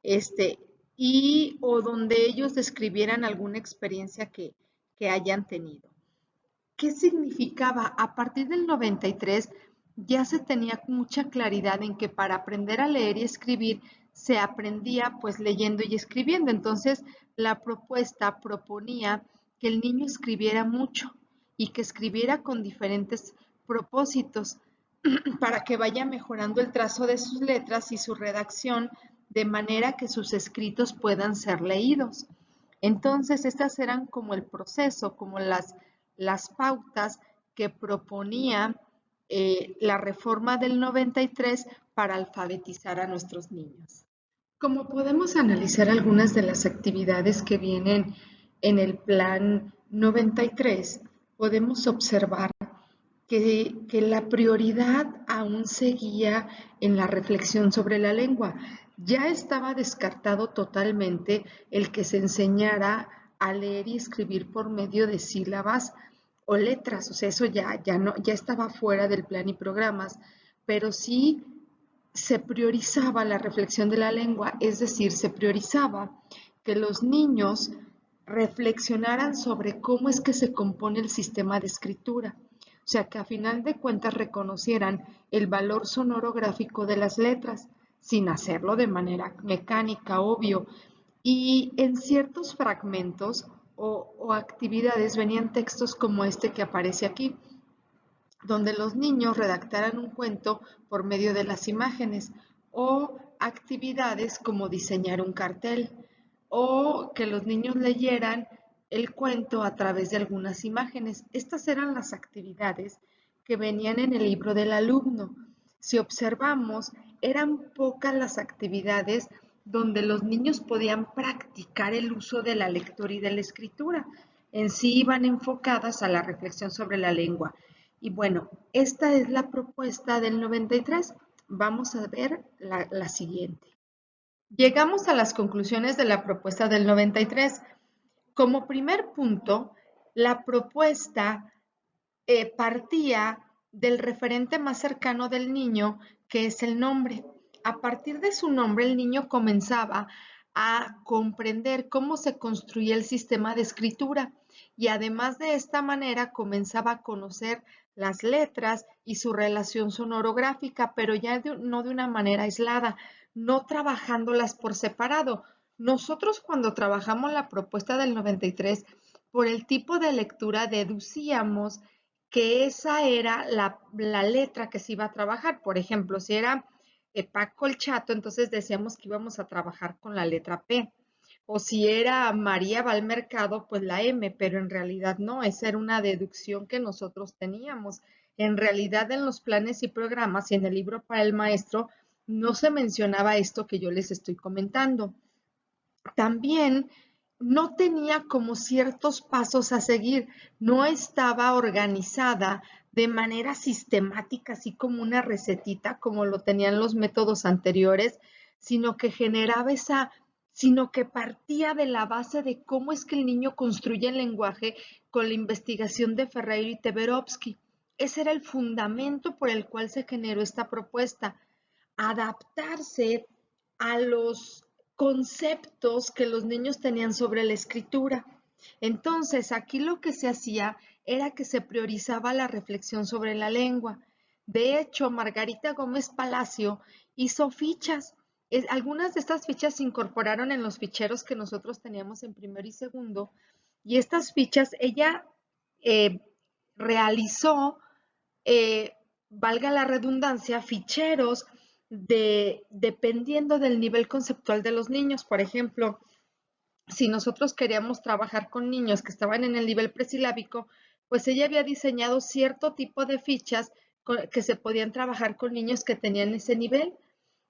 este, y o donde ellos describieran alguna experiencia que hayan tenido. ¿Qué significaba? A partir del 93 ya se tenía mucha claridad en que para aprender a leer y escribir se aprendía pues leyendo y escribiendo. Entonces la propuesta proponía que el niño escribiera mucho y que escribiera con diferentes propósitos para que vaya mejorando el trazo de sus letras y su redacción de manera que sus escritos puedan ser leídos. Entonces, estas eran como el proceso, como las pautas que proponía la reforma del 93 para alfabetizar a nuestros niños. Como podemos analizar algunas de las actividades que vienen en el plan 93, podemos observar que la prioridad aún seguía en la reflexión sobre la lengua. Ya estaba descartado totalmente el que se enseñara a leer y escribir por medio de sílabas o letras, o sea, eso ya estaba fuera del plan y programas, pero sí se priorizaba la reflexión de la lengua, es decir, se priorizaba que los niños reflexionaran sobre cómo es que se compone el sistema de escritura. O sea, que a final de cuentas reconocieran el valor sonorográfico de las letras, sin hacerlo de manera mecánica, obvio. Y en ciertos fragmentos o actividades venían textos como este que aparece aquí, donde los niños redactaran un cuento por medio de las imágenes o actividades como diseñar un cartel o que los niños leyeran el cuento a través de algunas imágenes. Estas eran las actividades que venían en el libro del alumno. Si observamos, eran pocas las actividades donde los niños podían practicar el uso de la lectura y de la escritura. en sí iban enfocadas a la reflexión sobre la lengua. Y bueno, esta es la propuesta del 93. Vamos a ver la siguiente. Llegamos a las conclusiones de la propuesta del 93. Como primer punto, la propuesta partía del referente más cercano del niño, que es el nombre. A partir de su nombre, el niño comenzaba a comprender cómo se construía el sistema de escritura y además de esta manera comenzaba a conocer las letras y su relación sonorográfica, pero ya no de una manera aislada, no trabajándolas por separado. Nosotros cuando trabajamos la propuesta del 93, por el tipo de lectura deducíamos que esa era la letra que se iba a trabajar. Por ejemplo, si era Paco el Chato, entonces decíamos que íbamos a trabajar con la letra P. O si era María va al mercado, pues la M, pero en realidad no, esa era una deducción que nosotros teníamos. En realidad en los planes y programas y en el libro para el maestro no se mencionaba esto que yo les estoy comentando. También no tenía como ciertos pasos a seguir, no estaba organizada de manera sistemática, así como una recetita, como lo tenían los métodos anteriores, sino que generaba sino que partía de la base de cómo es que el niño construye el lenguaje con la investigación de Ferreiro y Teberovsky. Ese era el fundamento por el cual se generó esta propuesta, adaptarse a los conceptos que los niños tenían sobre la escritura. Entonces, aquí lo que se hacía era que se priorizaba la reflexión sobre la lengua. De hecho, Margarita Gómez Palacio hizo fichas. Algunas de estas fichas se incorporaron en los ficheros que nosotros teníamos en primero y segundo. Y estas fichas ella eh, realizó, eh, valga la redundancia, ficheros dependiendo del nivel conceptual de los niños. Por ejemplo, si nosotros queríamos trabajar con niños que estaban en el nivel presilábico, pues ella había diseñado cierto tipo de fichas que se podían trabajar con niños que tenían ese nivel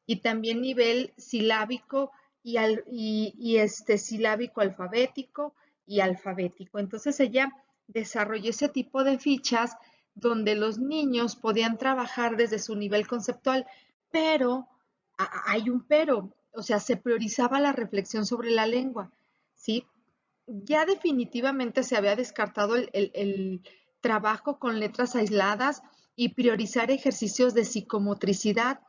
y también nivel silábico y silábico alfabético y alfabético. Entonces ella desarrolló ese tipo de fichas donde los niños podían trabajar desde su nivel conceptual, pero hay un pero, o sea, se priorizaba la reflexión sobre la lengua, ¿sí? Ya definitivamente se había descartado el trabajo con letras aisladas y priorizar ejercicios de psicomotricidad,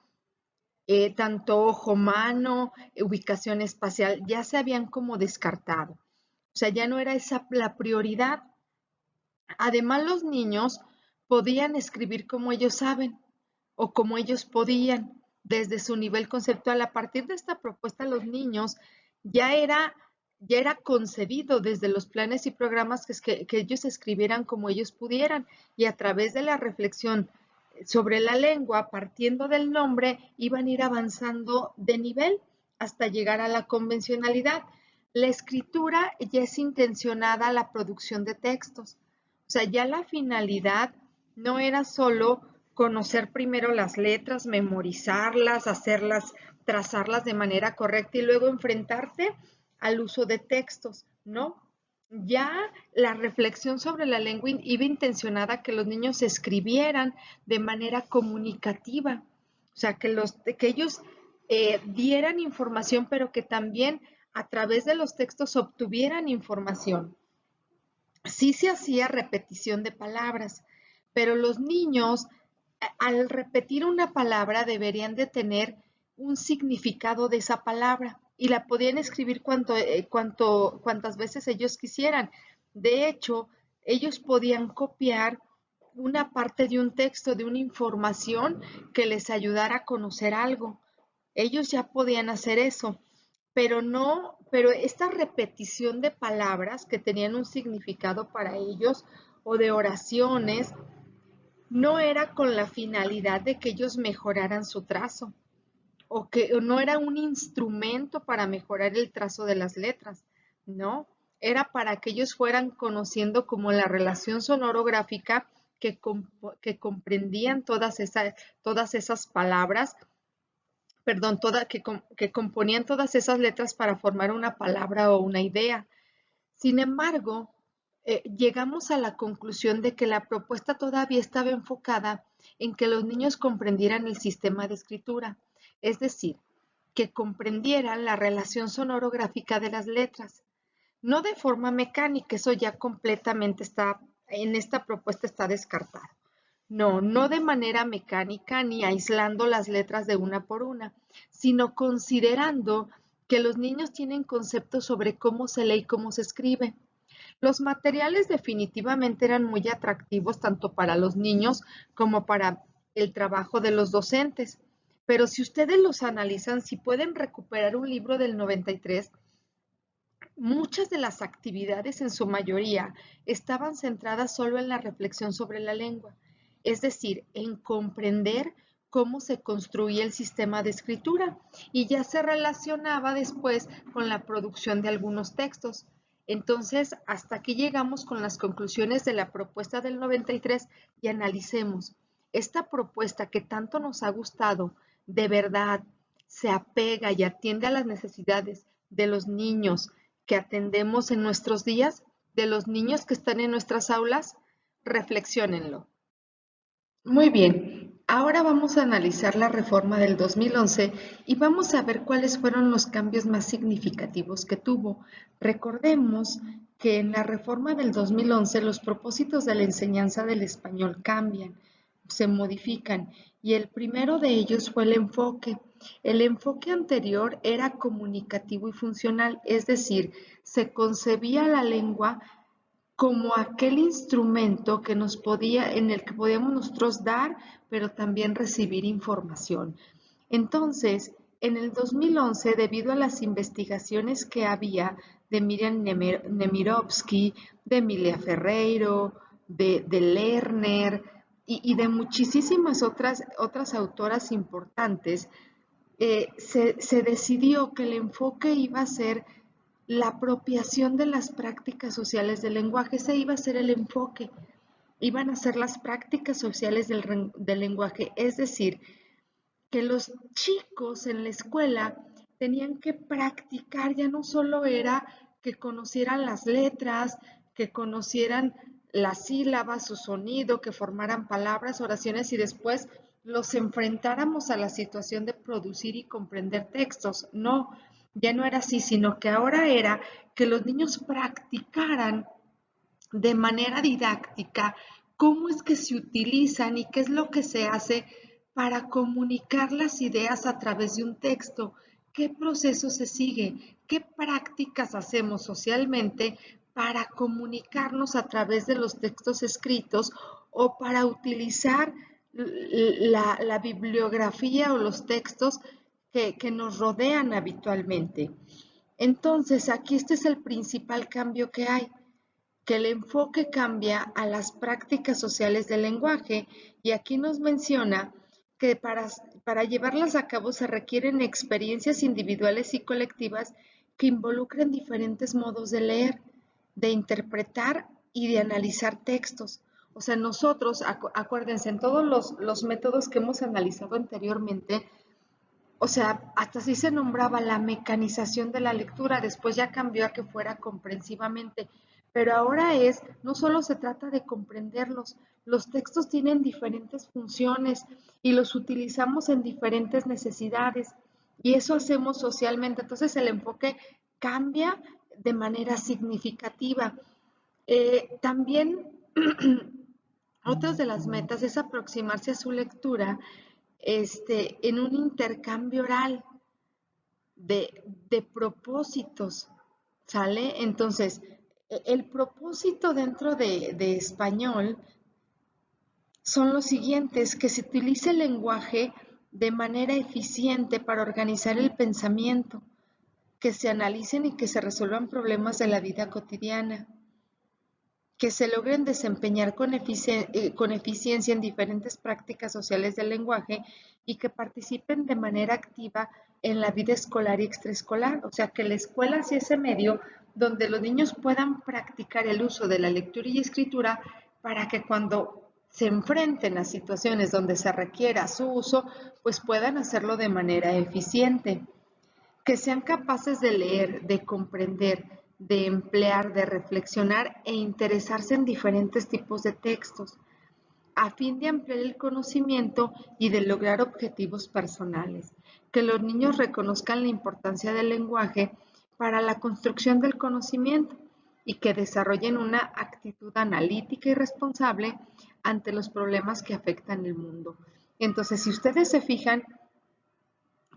tanto ojo, mano, ubicación espacial, ya se habían como descartado. O sea, ya no era esa la prioridad. Además, los niños podían escribir como ellos saben o como ellos podían desde su nivel conceptual. A partir de esta propuesta, los niños ya era, ya era concebido desde los planes y programas que ellos escribieran como ellos pudieran y a través de la reflexión sobre la lengua, partiendo del nombre, iban a ir avanzando de nivel hasta llegar a la convencionalidad. La escritura ya es intencionada a la producción de textos. O sea, ya la finalidad no era solo conocer primero las letras, memorizarlas, hacerlas, trazarlas de manera correcta y luego enfrentarte al uso de textos, ¿no? Ya la reflexión sobre la lengua iba intencionada a que los niños escribieran de manera comunicativa, o sea, que ellos dieran información, pero que también a través de los textos obtuvieran información. Sí se hacía repetición de palabras, pero los niños al repetir una palabra deberían de tener un significado de esa palabra y la podían escribir cuantas veces ellos quisieran. De hecho, ellos podían copiar una parte de un texto, de una información que les ayudara a conocer algo. Ellos ya podían hacer eso, pero no, pero esta repetición de palabras que tenían un significado para ellos o de oraciones, no era con la finalidad de que ellos mejoraran su trazo o no era un instrumento para mejorar el trazo de las letras, no, era para que ellos fueran conociendo como la relación sonorográfica que comprendían todas esas palabras, perdón, que componían todas esas letras para formar una palabra o una idea. Sin embargo, llegamos a la conclusión de que la propuesta todavía estaba enfocada en que los niños comprendieran el sistema de escritura, es decir, que comprendieran la relación sonoro-gráfica de las letras, no de forma mecánica, eso ya completamente está, en esta propuesta está descartado. No, no de manera mecánica ni aislando las letras de una por una, sino considerando que los niños tienen conceptos sobre cómo se lee y cómo se escribe. Los materiales definitivamente eran muy atractivos tanto para los niños como para el trabajo de los docentes. Pero si ustedes los analizan, si pueden recuperar un libro del 93, muchas de las actividades, en su mayoría, estaban centradas solo en la reflexión sobre la lengua, es decir, en comprender cómo se construía el sistema de escritura y ya se relacionaba después con la producción de algunos textos. Entonces, hasta aquí llegamos con las conclusiones de la propuesta del 93 y analicemos. Esta propuesta que tanto nos ha gustado, de verdad, se apega y atiende a las necesidades de los niños que atendemos en nuestros días, de los niños que están en nuestras aulas, reflexiónenlo. Muy bien, ahora vamos a analizar la reforma del 2011 y vamos a ver cuáles fueron los cambios más significativos que tuvo. Recordemos que en la reforma del 2011 los propósitos de la enseñanza del español cambian, se modifican y el primero de ellos fue el enfoque. El enfoque anterior era comunicativo y funcional, es decir, se concebía la lengua como aquel instrumento que nos podía, en el que podíamos nosotros dar, pero también recibir información. Entonces, en el 2011, debido a las investigaciones que había de Miriam Nemirovsky, de Emilia Ferreiro, de Lerner y de muchísimas otras autoras importantes, se decidió que el enfoque iba a ser la apropiación de las prácticas sociales del lenguaje. Ese iba a ser el enfoque. Iban a ser las prácticas sociales del lenguaje, es decir, que los chicos en la escuela tenían que practicar, ya no solo era que conocieran las letras, que conocieran las sílabas, su sonido, que formaran palabras, oraciones y después los enfrentáramos a la situación de producir y comprender textos. No, ya no era así, sino que ahora era que los niños practicaran de manera didáctica cómo es que se utilizan y qué es lo que se hace para comunicar las ideas a través de un texto, qué proceso se sigue, qué prácticas hacemos socialmente para comunicarnos a través de los textos escritos o para utilizar la bibliografía o los textos que nos rodean habitualmente. Entonces, aquí este es el principal cambio que hay, que el enfoque cambia a las prácticas sociales del lenguaje y aquí nos menciona que para llevarlas a cabo se requieren experiencias individuales y colectivas que involucren diferentes modos de leer, de interpretar y de analizar textos. O sea, nosotros, acuérdense, en todos los métodos que hemos analizado anteriormente, o sea, hasta así se nombraba la mecanización de la lectura, después ya cambió a que fuera comprensivamente, pero ahora no solo se trata de comprenderlos, los textos tienen diferentes funciones y los utilizamos en diferentes necesidades y eso hacemos socialmente, entonces el enfoque cambia de manera significativa. También otras de las metas es aproximarse a su lectura en un intercambio oral de propósitos, ¿sale? Entonces, el propósito dentro de español son los siguientes, que se utilice el lenguaje de manera eficiente para organizar el pensamiento, que se analicen y que se resuelvan problemas de la vida cotidiana, que se logren desempeñar con eficiencia en diferentes prácticas sociales del lenguaje y que participen de manera activa en la vida escolar y extraescolar. O sea, que la escuela sea ese medio donde los niños puedan practicar el uso de la lectura y escritura para que cuando se enfrenten a situaciones donde se requiera su uso, pues puedan hacerlo de manera eficiente, que sean capaces de leer, de comprender, de emplear, de reflexionar e interesarse en diferentes tipos de textos, a fin de ampliar el conocimiento y de lograr objetivos personales. Que los niños reconozcan la importancia del lenguaje para la construcción del conocimiento y que desarrollen una actitud analítica y responsable ante los problemas que afectan el mundo. Entonces, si ustedes se fijan,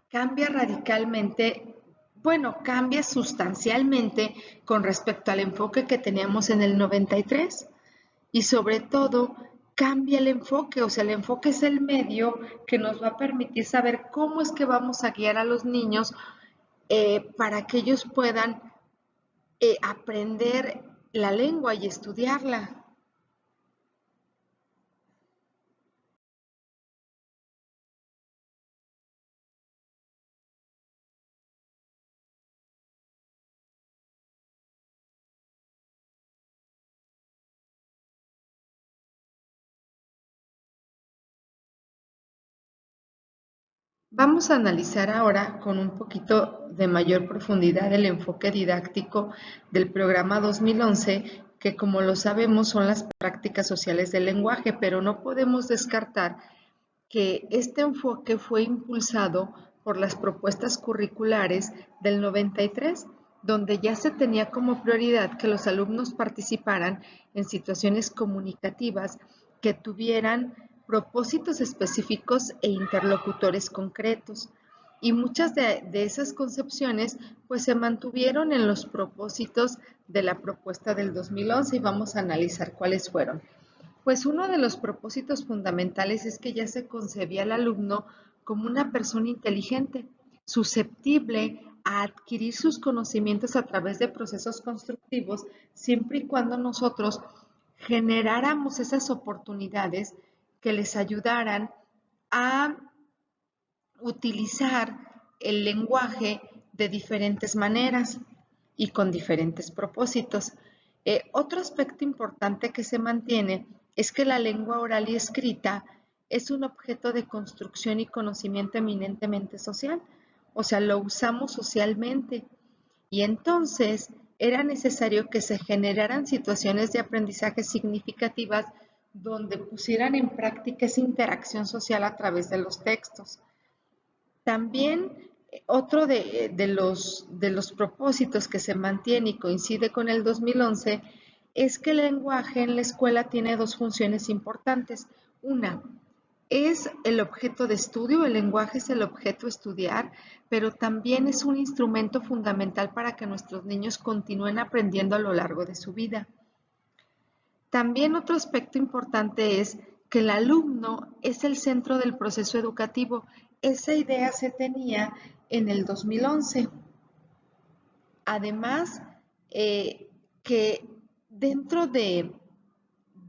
cambia radicalmente, bueno, cambia sustancialmente con respecto al enfoque que teníamos en el 93 y sobre todo cambia el enfoque, o sea, el enfoque es el medio que nos va a permitir saber cómo es que vamos a guiar a los niños para que ellos puedan aprender la lengua y estudiarla. Vamos a analizar ahora con un poquito de mayor profundidad el enfoque didáctico del programa 2011, que como lo sabemos son las prácticas sociales del lenguaje, pero no podemos descartar que este enfoque fue impulsado por las propuestas curriculares del 93, donde ya se tenía como prioridad que los alumnos participaran en situaciones comunicativas que tuvieran propósitos específicos e interlocutores concretos. Y muchas de esas concepciones pues se mantuvieron en los propósitos de la propuesta del 2011 y vamos a analizar cuáles fueron. Pues uno de los propósitos fundamentales es que ya se concebía al alumno como una persona inteligente, susceptible a adquirir sus conocimientos a través de procesos constructivos, siempre y cuando nosotros generáramos esas oportunidades que les ayudaran a utilizar el lenguaje de diferentes maneras y con diferentes propósitos. Otro aspecto importante que se mantiene es que la lengua oral y escrita es un objeto de construcción y conocimiento eminentemente social, o sea, lo usamos socialmente y entonces era necesario que se generaran situaciones de aprendizaje significativas donde pusieran en práctica esa interacción social a través de los textos. También otro de los propósitos que se mantiene y coincide con el 2011 es que el lenguaje en la escuela tiene dos funciones importantes. Una, es el objeto de estudio, el lenguaje es el objeto a estudiar, pero también es un instrumento fundamental para que nuestros niños continúen aprendiendo a lo largo de su vida. También otro aspecto importante es que el alumno es el centro del proceso educativo. Esa idea se tenía en el 2011. Además, que dentro de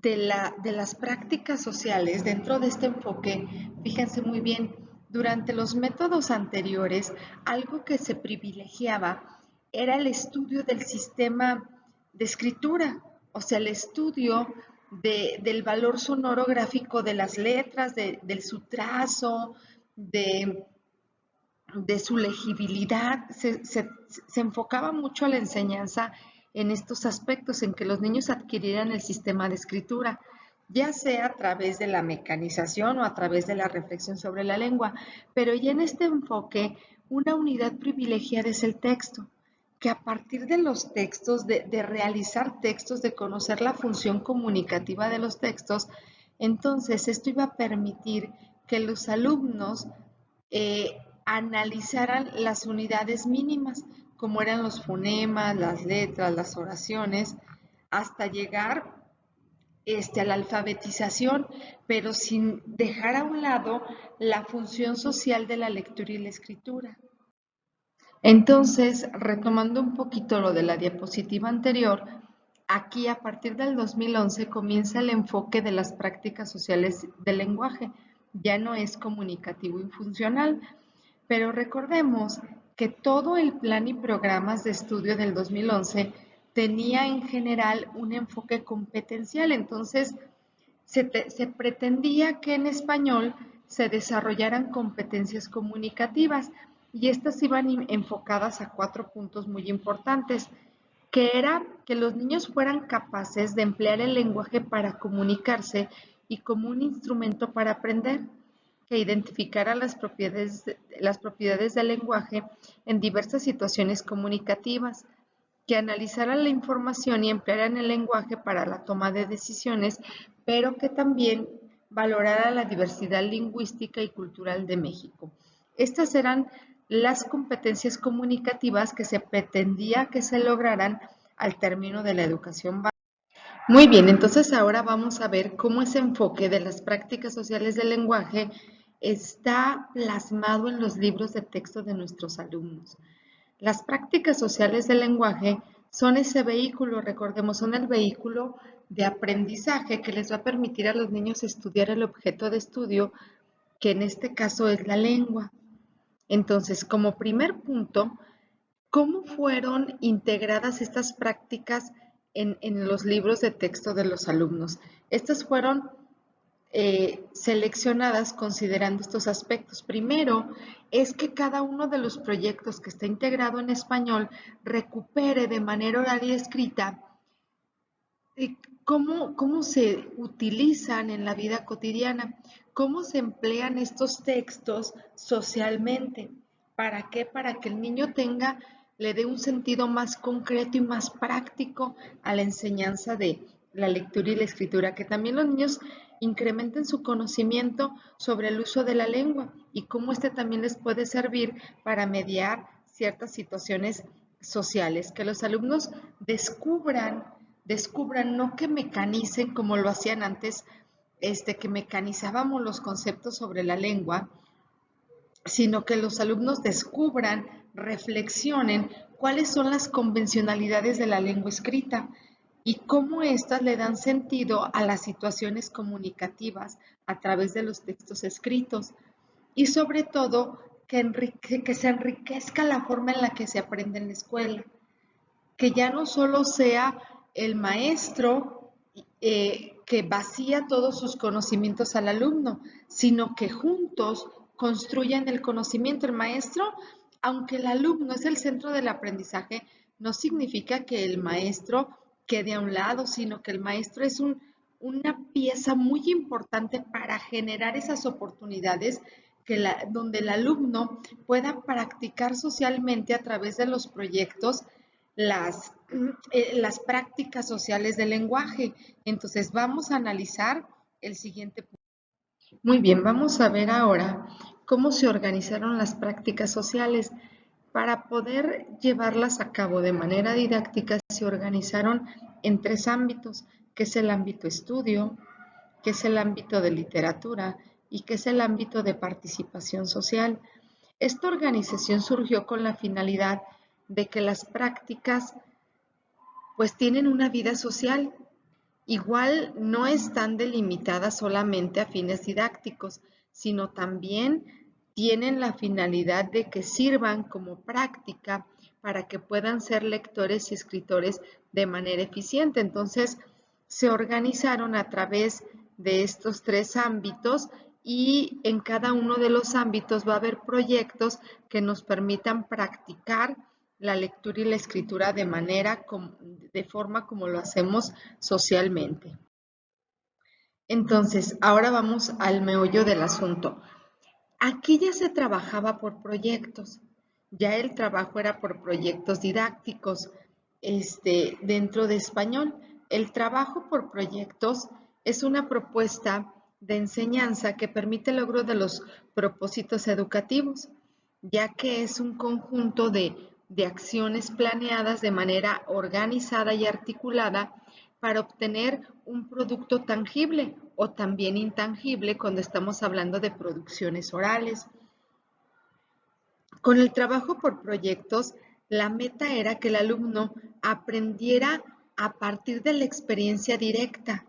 las prácticas sociales, dentro de este enfoque, fíjense muy bien, durante los métodos anteriores, algo que se privilegiaba era el estudio del sistema de escritura, o sea, el estudio del valor sonoro gráfico de las letras, de su trazo, de, de su legibilidad. Se enfocaba mucho a la enseñanza en estos aspectos, en que los niños adquirieran el sistema de escritura, ya sea a través de la mecanización o a través de la reflexión sobre la lengua, pero ya en este enfoque, una unidad privilegiada es el texto, que a partir de los textos, de realizar textos, de conocer la función comunicativa de los textos, entonces esto iba a permitir que los alumnos analizaran las unidades mínimas, como eran los fonemas, las letras, las oraciones, hasta llegar a la alfabetización, pero sin dejar a un lado la función social de la lectura y la escritura. Entonces, retomando un poquito lo de la diapositiva anterior, aquí a partir del 2011 comienza el enfoque de las prácticas sociales del lenguaje. Ya no es comunicativo y funcional, pero recordemos que todo el plan y programas de estudio del 2011 tenía en general un enfoque competencial, entonces se pretendía que en español se desarrollaran competencias comunicativas y estas iban enfocadas a 4 puntos muy importantes. que era que los niños fueran capaces de emplear el lenguaje para comunicarse y como un instrumento para aprender, que identificara las propiedades del lenguaje en diversas situaciones comunicativas, que analizaran la información y emplearan el lenguaje para la toma de decisiones, pero que también valorara la diversidad lingüística y cultural de México. Estas eran las competencias comunicativas que se pretendía que se lograran al término de la educación básica. Muy bien, entonces ahora vamos a ver cómo ese enfoque de las prácticas sociales del lenguaje está plasmado en los libros de texto de nuestros alumnos. Las prácticas sociales del lenguaje son ese vehículo, recordemos, son el vehículo de aprendizaje que les va a permitir a los niños estudiar el objeto de estudio, que en este caso es la lengua. Entonces, como primer punto, ¿cómo fueron integradas estas prácticas en los libros de texto de los alumnos? Estas fueron seleccionadas considerando estos aspectos. Primero, es que cada uno de los proyectos que está integrado en español recupere de manera oral y escrita cómo se utilizan en la vida cotidiana, cómo se emplean estos textos socialmente. ¿Para qué? Para que el niño le dé un sentido más concreto y más práctico a la enseñanza de la lectura y la escritura, que también los niños incrementen su conocimiento sobre el uso de la lengua y cómo este también les puede servir para mediar ciertas situaciones sociales, que los alumnos descubran, no que mecanicen como lo hacían antes, que mecanizábamos los conceptos sobre la lengua, sino que los alumnos descubran, reflexionen cuáles son las convencionalidades de la lengua escrita y cómo éstas le dan sentido a las situaciones comunicativas a través de los textos escritos y sobre todo que se enriquezca la forma en la que se aprende en la escuela, que ya no solo sea el maestro que vacía todos sus conocimientos al alumno, sino que juntos construyan el conocimiento. El maestro, aunque el alumno es el centro del aprendizaje, no significa que el maestro quede a un lado, sino que el maestro es una pieza muy importante para generar esas oportunidades donde el alumno pueda practicar socialmente a través de los proyectos las, las prácticas sociales del lenguaje. Entonces vamos a analizar el siguiente punto. Muy bien, vamos a ver ahora cómo se organizaron las prácticas sociales. Para poder llevarlas a cabo de manera didáctica, se organizaron en tres ámbitos, que es el ámbito estudio, que es el ámbito de literatura y que es el ámbito de participación social. Esta organización surgió con la finalidad de que las prácticas pues tienen una vida social. Igual no están delimitadas solamente a fines didácticos, sino también tienen la finalidad de que sirvan como práctica para que puedan ser lectores y escritores de manera eficiente. Entonces, se organizaron a través de estos tres ámbitos y en cada uno de los ámbitos va a haber proyectos que nos permitan practicar la lectura y la escritura de forma como lo hacemos socialmente. Entonces, ahora vamos al meollo del asunto. Aquí ya se trabajaba por proyectos, ya el trabajo era por proyectos didácticos dentro de español. El trabajo por proyectos es una propuesta de enseñanza que permite el logro de los propósitos educativos, ya que es un conjunto de acciones planeadas de manera organizada y articulada para obtener un producto tangible o también intangible cuando estamos hablando de producciones orales. Con el trabajo por proyectos, la meta era que el alumno aprendiera a partir de la experiencia directa,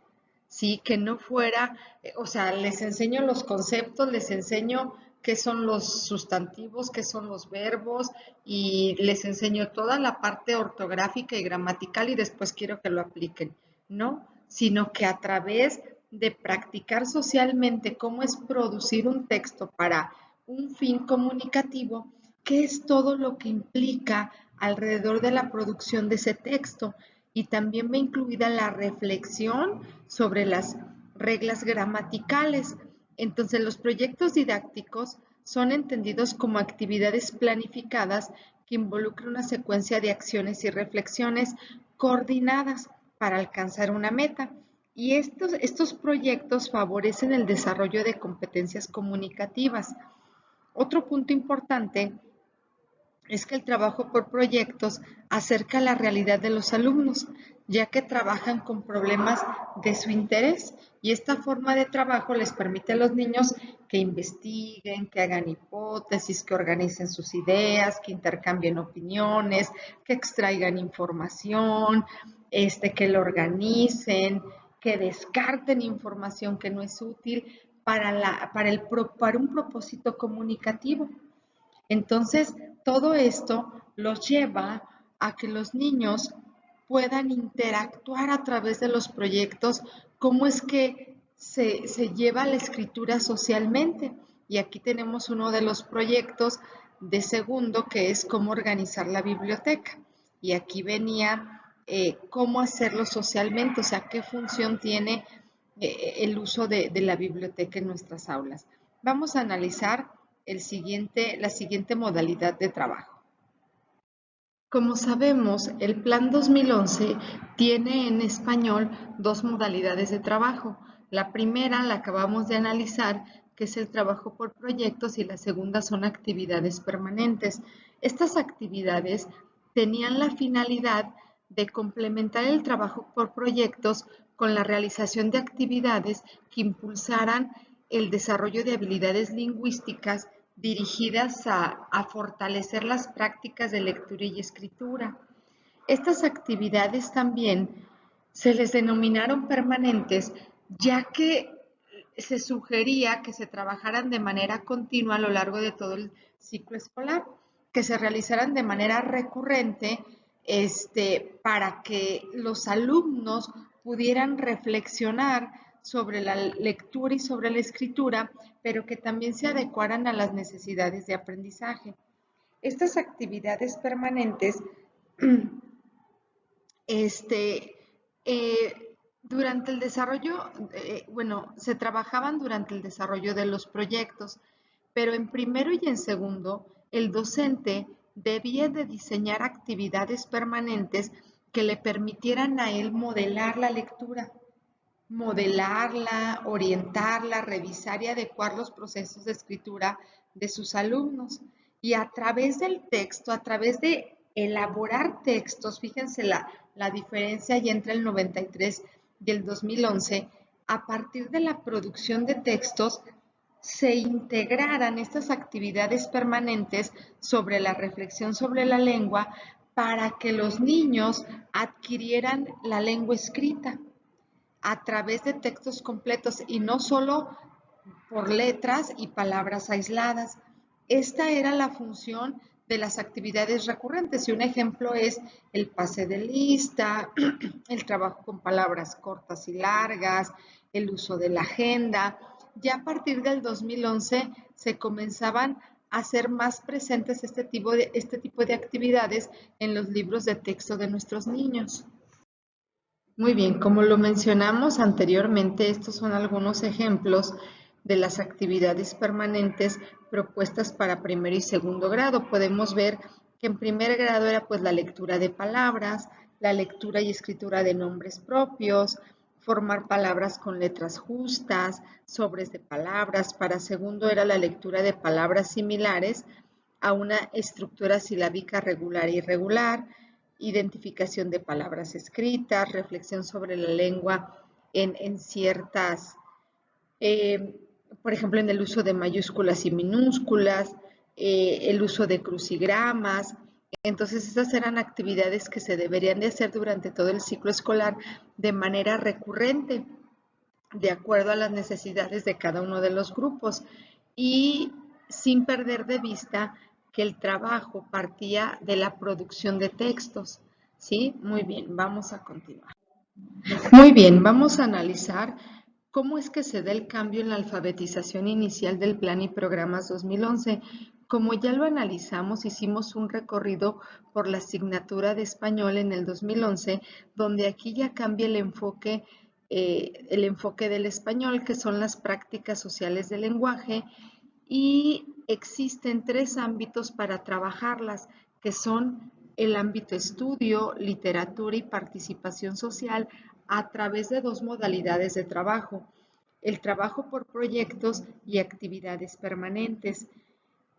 ¿sí? Que no fuera, o sea, les enseño los conceptos, les enseño qué son los sustantivos, qué son los verbos y les enseño toda la parte ortográfica y gramatical y después quiero que lo apliquen, ¿no? Sino que a través de practicar socialmente cómo es producir un texto para un fin comunicativo, qué es todo lo que implica alrededor de la producción de ese texto y también va incluida la reflexión sobre las reglas gramaticales. Entonces, los proyectos didácticos son entendidos como actividades planificadas que involucran una secuencia de acciones y reflexiones coordinadas para alcanzar una meta. Y estos proyectos favorecen el desarrollo de competencias comunicativas. Otro punto importante es que el trabajo por proyectos acerca la realidad de los alumnos, ya que trabajan con problemas de su interés y esta forma de trabajo les permite a los niños que investiguen, que hagan hipótesis, que organicen sus ideas, que intercambien opiniones, que extraigan información, que lo organicen, que descarten información que no es útil para un propósito comunicativo. Entonces, todo esto los lleva a que los niños puedan interactuar a través de los proyectos, cómo es que se lleva la escritura socialmente. Y aquí tenemos uno de los proyectos de segundo, que es cómo organizar la biblioteca. Y aquí venía cómo hacerlo socialmente, o sea, qué función tiene el uso de la biblioteca en nuestras aulas. Vamos a analizar la siguiente modalidad de trabajo. Como sabemos, el Plan 2011 tiene en español dos modalidades de trabajo. La primera la acabamos de analizar, que es el trabajo por proyectos, y la segunda son actividades permanentes. Estas actividades tenían la finalidad de complementar el trabajo por proyectos con la realización de actividades que impulsaran el desarrollo de habilidades lingüísticas dirigidas a fortalecer las prácticas de lectura y escritura. Estas actividades también se les denominaron permanentes, ya que se sugería que se trabajaran de manera continua a lo largo de todo el ciclo escolar, que se realizaran de manera recurrente, para que los alumnos pudieran reflexionar sobre la lectura y sobre la escritura, pero que también se adecuaran a las necesidades de aprendizaje. Estas actividades permanentes durante el desarrollo, se trabajaban durante el desarrollo de los proyectos, pero en primero y en segundo, el docente debía de diseñar actividades permanentes que le permitieran a él modelar la lectura, modelarla, orientarla, revisar y adecuar los procesos de escritura de sus alumnos. Y a través del texto, a través de elaborar textos, fíjense la diferencia ya entre el 93 y el 2011, a partir de la producción de textos, se integraran estas actividades permanentes sobre la reflexión sobre la lengua para que los niños adquirieran la lengua escrita a través de textos completos y no solo por letras y palabras aisladas. Esta era la función de las actividades recurrentes y un ejemplo es el pase de lista, el trabajo con palabras cortas y largas, el uso de la agenda. Ya a partir del 2011 se comenzaban a hacer más presentes este tipo de actividades en los libros de texto de nuestros niños. Muy bien, como lo mencionamos anteriormente, estos son algunos ejemplos de las actividades permanentes propuestas para primero y segundo grado. Podemos ver que en primer grado era pues la lectura de palabras, la lectura y escritura de nombres propios, formar palabras con letras justas, sobres de palabras. Para segundo era la lectura de palabras similares a una estructura silábica regular e irregular, identificación de palabras escritas, reflexión sobre la lengua en ciertas, por ejemplo, en el uso de mayúsculas y minúsculas, el uso de crucigramas. Entonces, estas eran actividades que se deberían de hacer durante todo el ciclo escolar de manera recurrente, de acuerdo a las necesidades de cada uno de los grupos y sin perder de vista que el trabajo partía de la producción de textos. ¿Sí? Muy bien, vamos a continuar. Muy bien, vamos a analizar cómo es que se da el cambio en la alfabetización inicial del Plan y Programas 2011 Como ya lo analizamos, hicimos un recorrido por la asignatura de español en el 2011, donde aquí ya cambia el enfoque del español, que son las prácticas sociales del lenguaje, y existen tres ámbitos para trabajarlas, que son el ámbito estudio, literatura y participación social a través de dos modalidades de trabajo, el trabajo por proyectos y actividades permanentes.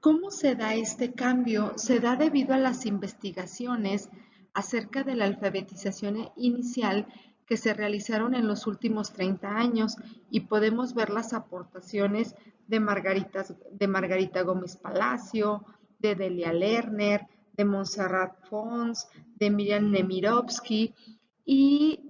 ¿Cómo se da este cambio? Se da debido a las investigaciones acerca de la alfabetización inicial que se realizaron en los últimos 30 años y podemos ver las aportaciones de Margarita Gómez Palacio, de Delia Lerner, de Montserrat Fons, de Miriam Nemirovsky y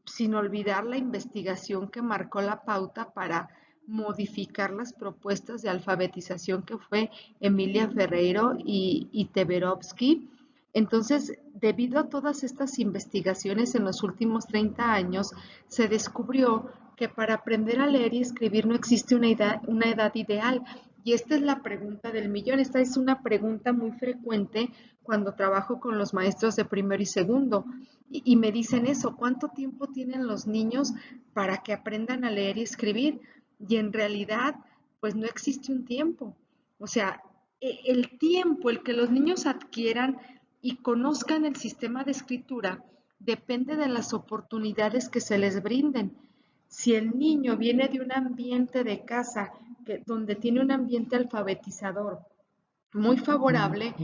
sin olvidar la investigación que marcó la pauta para modificar las propuestas de alfabetización que fue Emilia Ferreiro y Teberovsky. Entonces, debido a todas estas investigaciones en los últimos 30 años, se descubrió que para aprender a leer y escribir no existe una edad ideal. Y esta es la pregunta del millón. Esta es una pregunta muy frecuente cuando trabajo con los maestros de primero y segundo. Y me dicen eso, ¿cuánto tiempo tienen los niños para que aprendan a leer y escribir? Y en realidad, pues no existe un tiempo. O sea, el tiempo, el que los niños adquieran y conozcan el sistema de escritura, depende de las oportunidades que se les brinden. Si el niño viene de un ambiente de casa donde tiene un ambiente alfabetizador muy favorable,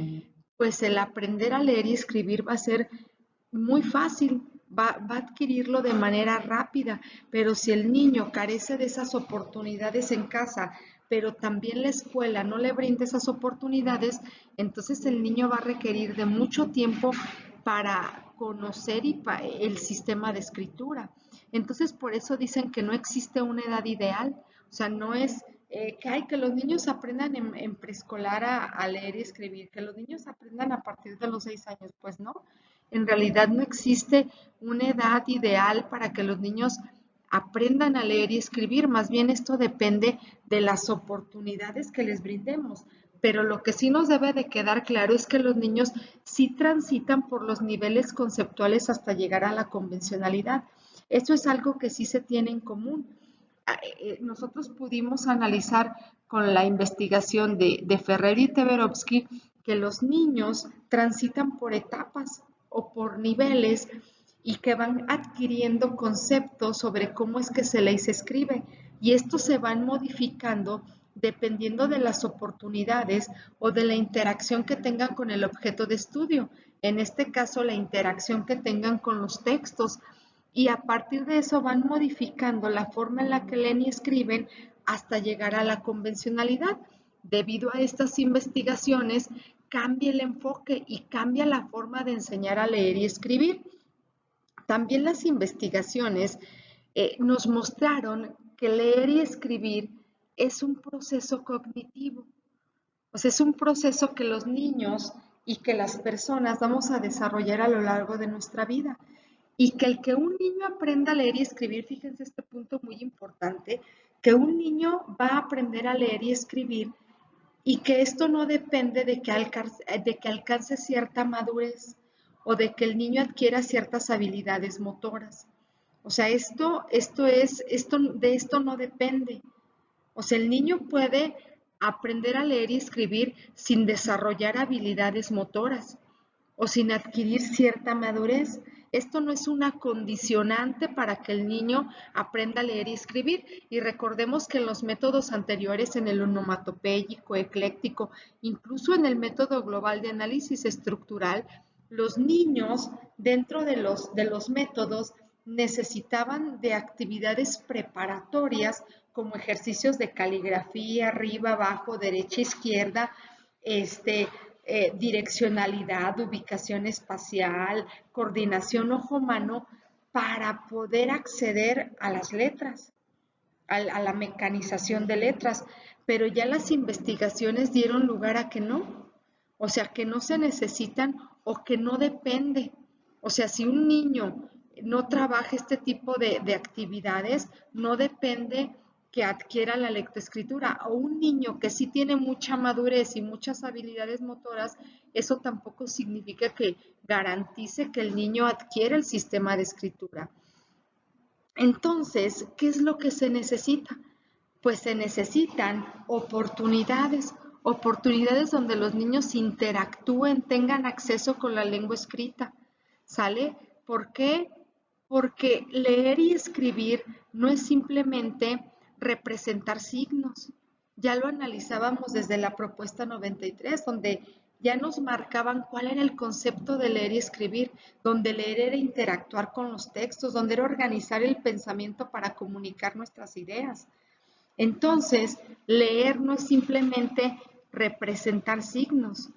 pues el aprender a leer y escribir va a ser muy fácil, va a adquirirlo de manera rápida, pero si el niño carece de esas oportunidades en casa, pero también la escuela no le brinda esas oportunidades, entonces el niño va a requerir de mucho tiempo para conocer el sistema de escritura. Entonces, por eso dicen que no existe una edad ideal, o sea, no es que los niños aprendan en preescolar a leer y escribir, que los niños aprendan a partir de los 6 años, pues no. En realidad no existe una edad ideal para que los niños aprendan a leer y escribir, más bien esto depende de las oportunidades que les brindemos. Pero lo que sí nos debe de quedar claro es que los niños sí transitan por los niveles conceptuales hasta llegar a la convencionalidad. Eso es algo que sí se tiene en común. Nosotros pudimos analizar con la investigación de Ferrer y Teberovsky que los niños transitan por etapas o por niveles y que van adquiriendo conceptos sobre cómo es que se les escribe y estos se van modificando dependiendo de las oportunidades o de la interacción que tengan con el objeto de estudio. En este caso, la interacción que tengan con los textos y a partir de eso van modificando la forma en la que leen y escriben hasta llegar a la convencionalidad. Debido a estas investigaciones, cambia el enfoque y cambia la forma de enseñar a leer y escribir. También las investigaciones nos mostraron que leer y escribir es un proceso cognitivo, o sea, es un proceso que los niños y que las personas vamos a desarrollar a lo largo de nuestra vida. Y que el que un niño aprenda a leer y escribir, fíjense este punto muy importante, que un niño va a aprender a leer y escribir y que esto no depende de que alcance cierta madurez o de que el niño adquiera ciertas habilidades motoras. O sea, de esto no depende. O sea, el niño puede aprender a leer y escribir sin desarrollar habilidades motoras o sin adquirir cierta madurez. Esto no es una condicionante para que el niño aprenda a leer y escribir. Y recordemos que en los métodos anteriores, en el onomatopéyico, ecléctico, incluso en el método global de análisis estructural, los niños dentro de los métodos necesitaban de actividades preparatorias como ejercicios de caligrafía, arriba, abajo, derecha, izquierda, direccionalidad, ubicación espacial, coordinación ojo-mano, para poder acceder a las letras, a la mecanización de letras. Pero ya las investigaciones dieron lugar a que no, o sea, que no se necesitan o que no depende. O sea, si un niño no trabaja este tipo de actividades, no depende que adquiera la lectoescritura, o un niño que sí tiene mucha madurez y muchas habilidades motoras, eso tampoco significa que garantice que el niño adquiera el sistema de escritura. Entonces, ¿qué es lo que se necesita? Pues se necesitan oportunidades, oportunidades donde los niños interactúen, tengan acceso con la lengua escrita. ¿Sale? ¿Por qué? Porque leer y escribir no es simplemente representar signos. Ya lo analizábamos desde la propuesta 93, donde ya nos marcaban cuál era el concepto de leer y escribir, donde leer era interactuar con los textos, donde era organizar el pensamiento para comunicar nuestras ideas. Entonces, leer no es simplemente representar signos,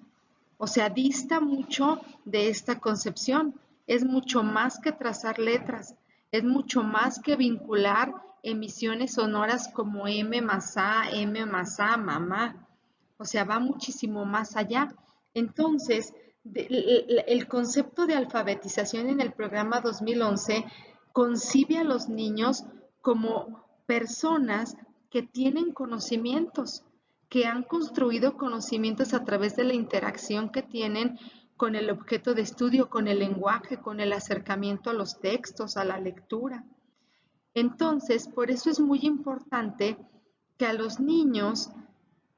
o sea, dista mucho de esta concepción. Es mucho más que trazar letras, es mucho más que vincular emisiones sonoras como M más A, mamá. O sea, va muchísimo más allá. Entonces, el concepto de alfabetización en el programa 2011 concibe a los niños como personas que tienen conocimientos, que han construido conocimientos a través de la interacción que tienen con el objeto de estudio, con el lenguaje, con el acercamiento a los textos, a la lectura. Entonces, por eso es muy importante que a los niños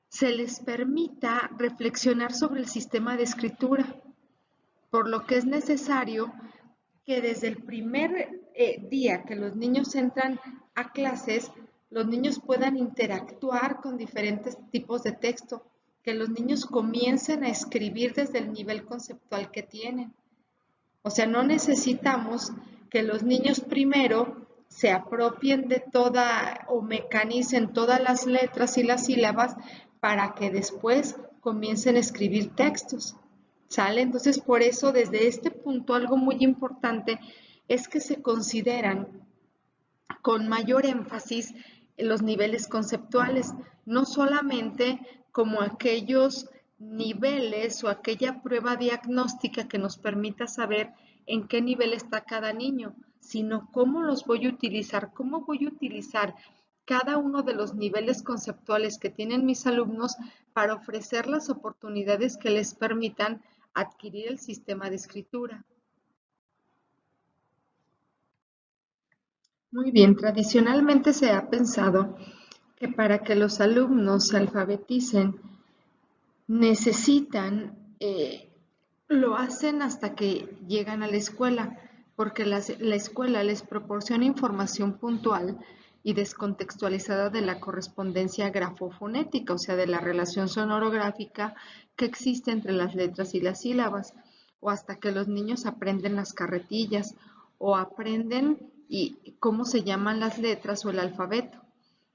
se les permita reflexionar sobre el sistema de escritura, por lo que es necesario que desde el primer día que los niños entran a clases, los niños puedan interactuar con diferentes tipos de texto, que los niños comiencen a escribir desde el nivel conceptual que tienen. O sea, no necesitamos que los niños primero se apropien de toda o mecanicen todas las letras y las sílabas para que después comiencen a escribir textos. ¿Sale? Entonces, por eso, desde este punto, algo muy importante es que se consideran con mayor énfasis en los niveles conceptuales, no solamente como aquellos niveles o aquella prueba diagnóstica que nos permita saber en qué nivel está cada niño, sino cómo los voy a utilizar, cómo voy a utilizar cada uno de los niveles conceptuales que tienen mis alumnos para ofrecer las oportunidades que les permitan adquirir el sistema de escritura. Muy bien, tradicionalmente se ha pensado que para que los alumnos se alfabeticen necesitan, lo hacen hasta que llegan a la escuela, porque la escuela les proporciona información puntual y descontextualizada de la correspondencia grafofonética, o sea, de la relación sonorográfica que existe entre las letras y las sílabas, o hasta que los niños aprenden las carretillas o aprenden cómo se llaman las letras o el alfabeto.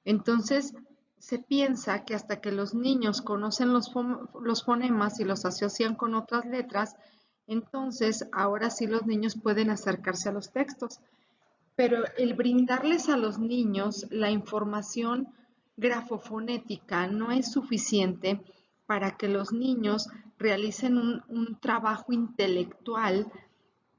Entonces, se piensa que hasta que los niños conocen los fonemas y los asocian con otras letras, entonces ahora sí los niños pueden acercarse a los textos. Pero el brindarles a los niños la información grafofonética no es suficiente para que los niños realicen un trabajo intelectual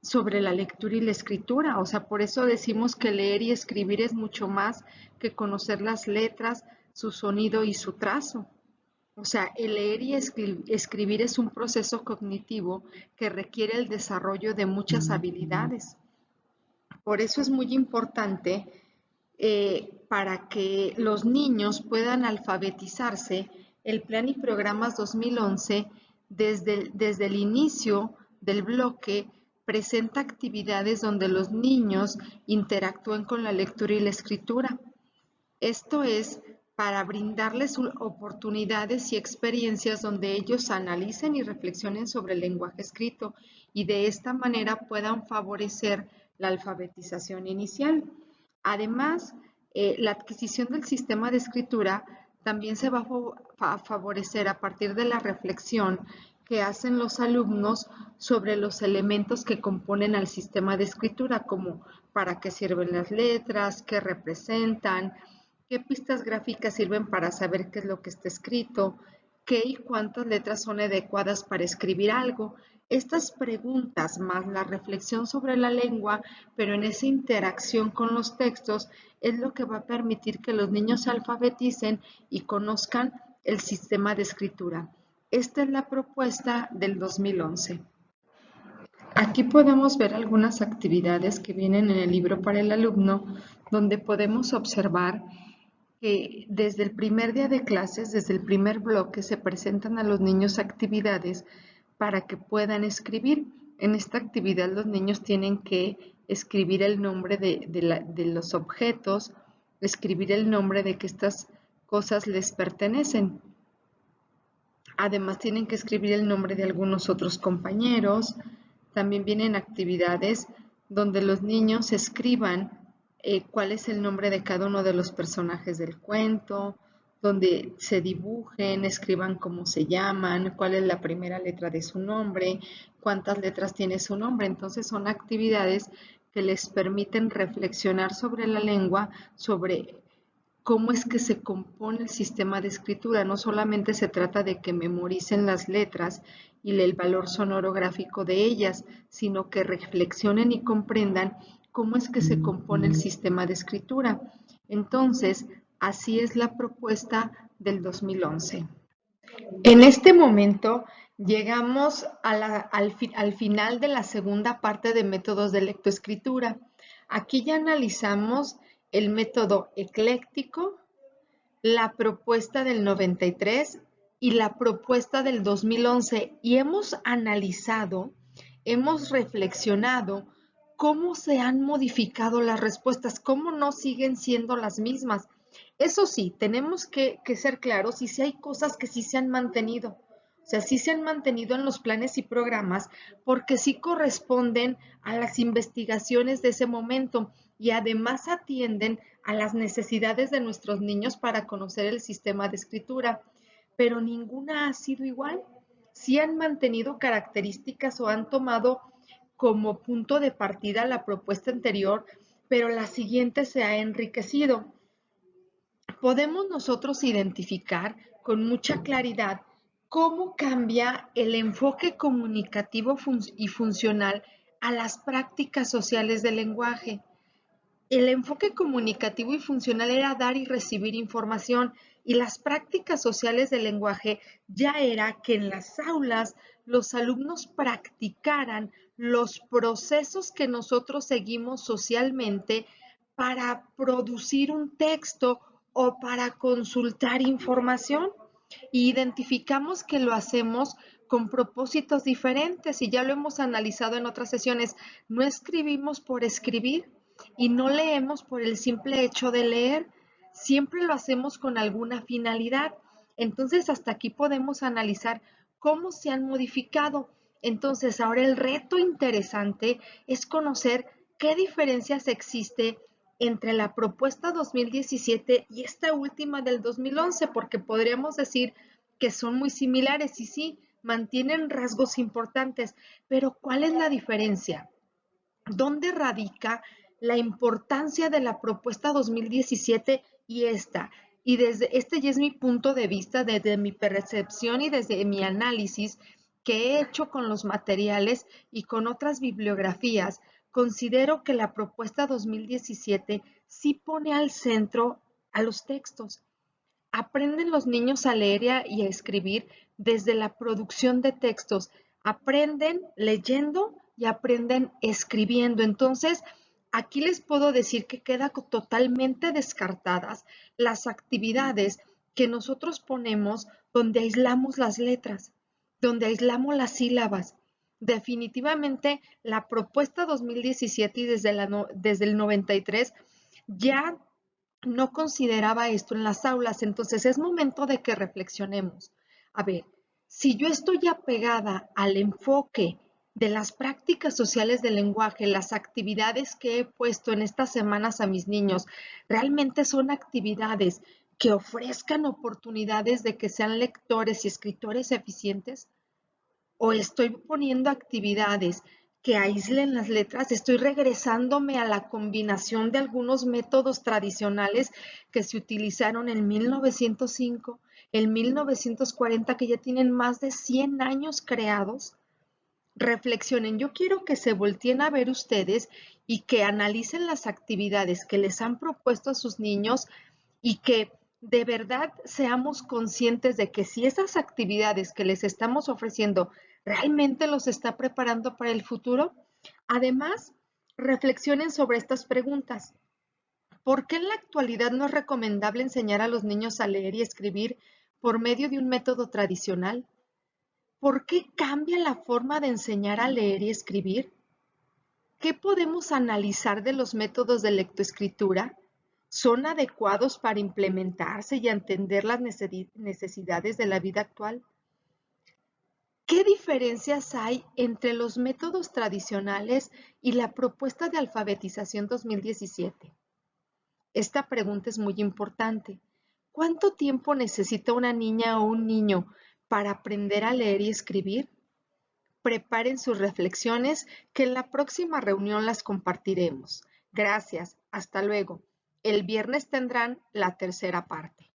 sobre la lectura y la escritura. O sea, por eso decimos que leer y escribir es mucho más que conocer las letras, su sonido y su trazo. O sea, el leer y escribir es un proceso cognitivo que requiere el desarrollo de muchas habilidades. Por eso es muy importante para que los niños puedan alfabetizarse, el Plan y Programas 2011, desde el inicio del bloque, presenta actividades donde los niños interactúen con la lectura y la escritura. Esto es para brindarles oportunidades y experiencias donde ellos analicen y reflexionen sobre el lenguaje escrito y de esta manera puedan favorecer la alfabetización inicial. Además, la adquisición del sistema de escritura también se va a favorecer a partir de la reflexión que hacen los alumnos sobre los elementos que componen al sistema de escritura, como para qué sirven las letras, qué representan, qué pistas gráficas sirven para saber qué es lo que está escrito, ¿Qué y cuántas letras son adecuadas para escribir algo? Estas preguntas más la reflexión sobre la lengua, pero en esa interacción con los textos, es lo que va a permitir que los niños se alfabeticen y conozcan el sistema de escritura. Esta es la propuesta del 2011. Aquí podemos ver algunas actividades que vienen en el libro para el alumno, donde podemos observar que desde el primer día de clases, desde el primer bloque, se presentan a los niños actividades para que puedan escribir. En esta actividad los niños tienen que escribir el nombre de los objetos, escribir el nombre de que estas cosas les pertenecen. Además tienen que escribir el nombre de algunos otros compañeros. También vienen actividades donde los niños escriban cuál es el nombre de cada uno de los personajes del cuento, donde se dibujen, escriban cómo se llaman, cuál es la primera letra de su nombre, cuántas letras tiene su nombre. Entonces son actividades que les permiten reflexionar sobre la lengua, sobre cómo es que se compone el sistema de escritura. No solamente se trata de que memoricen las letras y el valor sonoro-gráfico de ellas, sino que reflexionen y comprendan cómo es que se compone el sistema de escritura. Entonces, así es la propuesta del 2011. En este momento llegamos al final de la segunda parte de métodos de lectoescritura. Aquí ya analizamos el método ecléctico, la propuesta del 93 y la propuesta del 2011 y hemos analizado, hemos reflexionado cómo se han modificado las respuestas, cómo no siguen siendo las mismas. Eso sí, tenemos que ser claros y si hay cosas que sí se han mantenido. O sea, sí se han mantenido en los planes y programas porque sí corresponden a las investigaciones de ese momento y además atienden a las necesidades de nuestros niños para conocer el sistema de escritura, pero ninguna ha sido igual. Sí han mantenido características o han tomado como punto de partida la propuesta anterior, pero la siguiente se ha enriquecido. Podemos nosotros identificar con mucha claridad cómo cambia el enfoque comunicativo y funcional a las prácticas sociales del lenguaje. El enfoque comunicativo y funcional era dar y recibir información y las prácticas sociales del lenguaje ya era que en las aulas los alumnos practicaran los procesos que nosotros seguimos socialmente para producir un texto o para consultar información. Y identificamos que lo hacemos con propósitos diferentes y ya lo hemos analizado en otras sesiones. No escribimos por escribir, y no leemos por el simple hecho de leer, siempre lo hacemos con alguna finalidad. Entonces, hasta aquí podemos analizar cómo se han modificado. Entonces, ahora el reto interesante es conocer qué diferencias existe entre la propuesta 2017 y esta última del 2011, porque podríamos decir que son muy similares y sí, mantienen rasgos importantes, pero ¿cuál es la diferencia? ¿Dónde radica la importancia de la propuesta 2017 y esta? Y desde este ya es mi punto de vista, desde mi percepción y desde mi análisis que he hecho con los materiales y con otras bibliografías, considero que la propuesta 2017 sí pone al centro a los textos. Aprenden los niños a leer y a escribir desde la producción de textos. Aprenden leyendo y aprenden escribiendo. Entonces, aquí les puedo decir que queda totalmente descartadas las actividades que nosotros ponemos donde aislamos las letras, donde aislamos las sílabas. Definitivamente, la propuesta 2017 y desde el 93 ya no consideraba esto en las aulas. Entonces es momento de que reflexionemos. A ver, si yo estoy apegada al enfoque de las prácticas sociales del lenguaje, las actividades que he puesto en estas semanas a mis niños, ¿realmente son actividades que ofrezcan oportunidades de que sean lectores y escritores eficientes? ¿O estoy poniendo actividades que aíslen las letras? Estoy regresándome a la combinación de algunos métodos tradicionales que se utilizaron en 1905, en 1940, que ya tienen más de 100 años creados. Reflexionen, yo quiero que se volteen a ver ustedes y que analicen las actividades que les han propuesto a sus niños y que de verdad seamos conscientes de que si esas actividades que les estamos ofreciendo realmente los está preparando para el futuro. Además, reflexionen sobre estas preguntas. ¿Por qué en la actualidad no es recomendable enseñar a los niños a leer y escribir por medio de un método tradicional? ¿Por qué cambia la forma de enseñar a leer y escribir? ¿Qué podemos analizar de los métodos de lectoescritura? ¿Son adecuados para implementarse y entender las necesidades de la vida actual? ¿Qué diferencias hay entre los métodos tradicionales y la propuesta de alfabetización 2017? Esta pregunta es muy importante. ¿Cuánto tiempo necesita una niña o un niño para aprender a leer y escribir? Preparen sus reflexiones, que en la próxima reunión las compartiremos. Gracias, hasta luego. El viernes tendrán la tercera parte.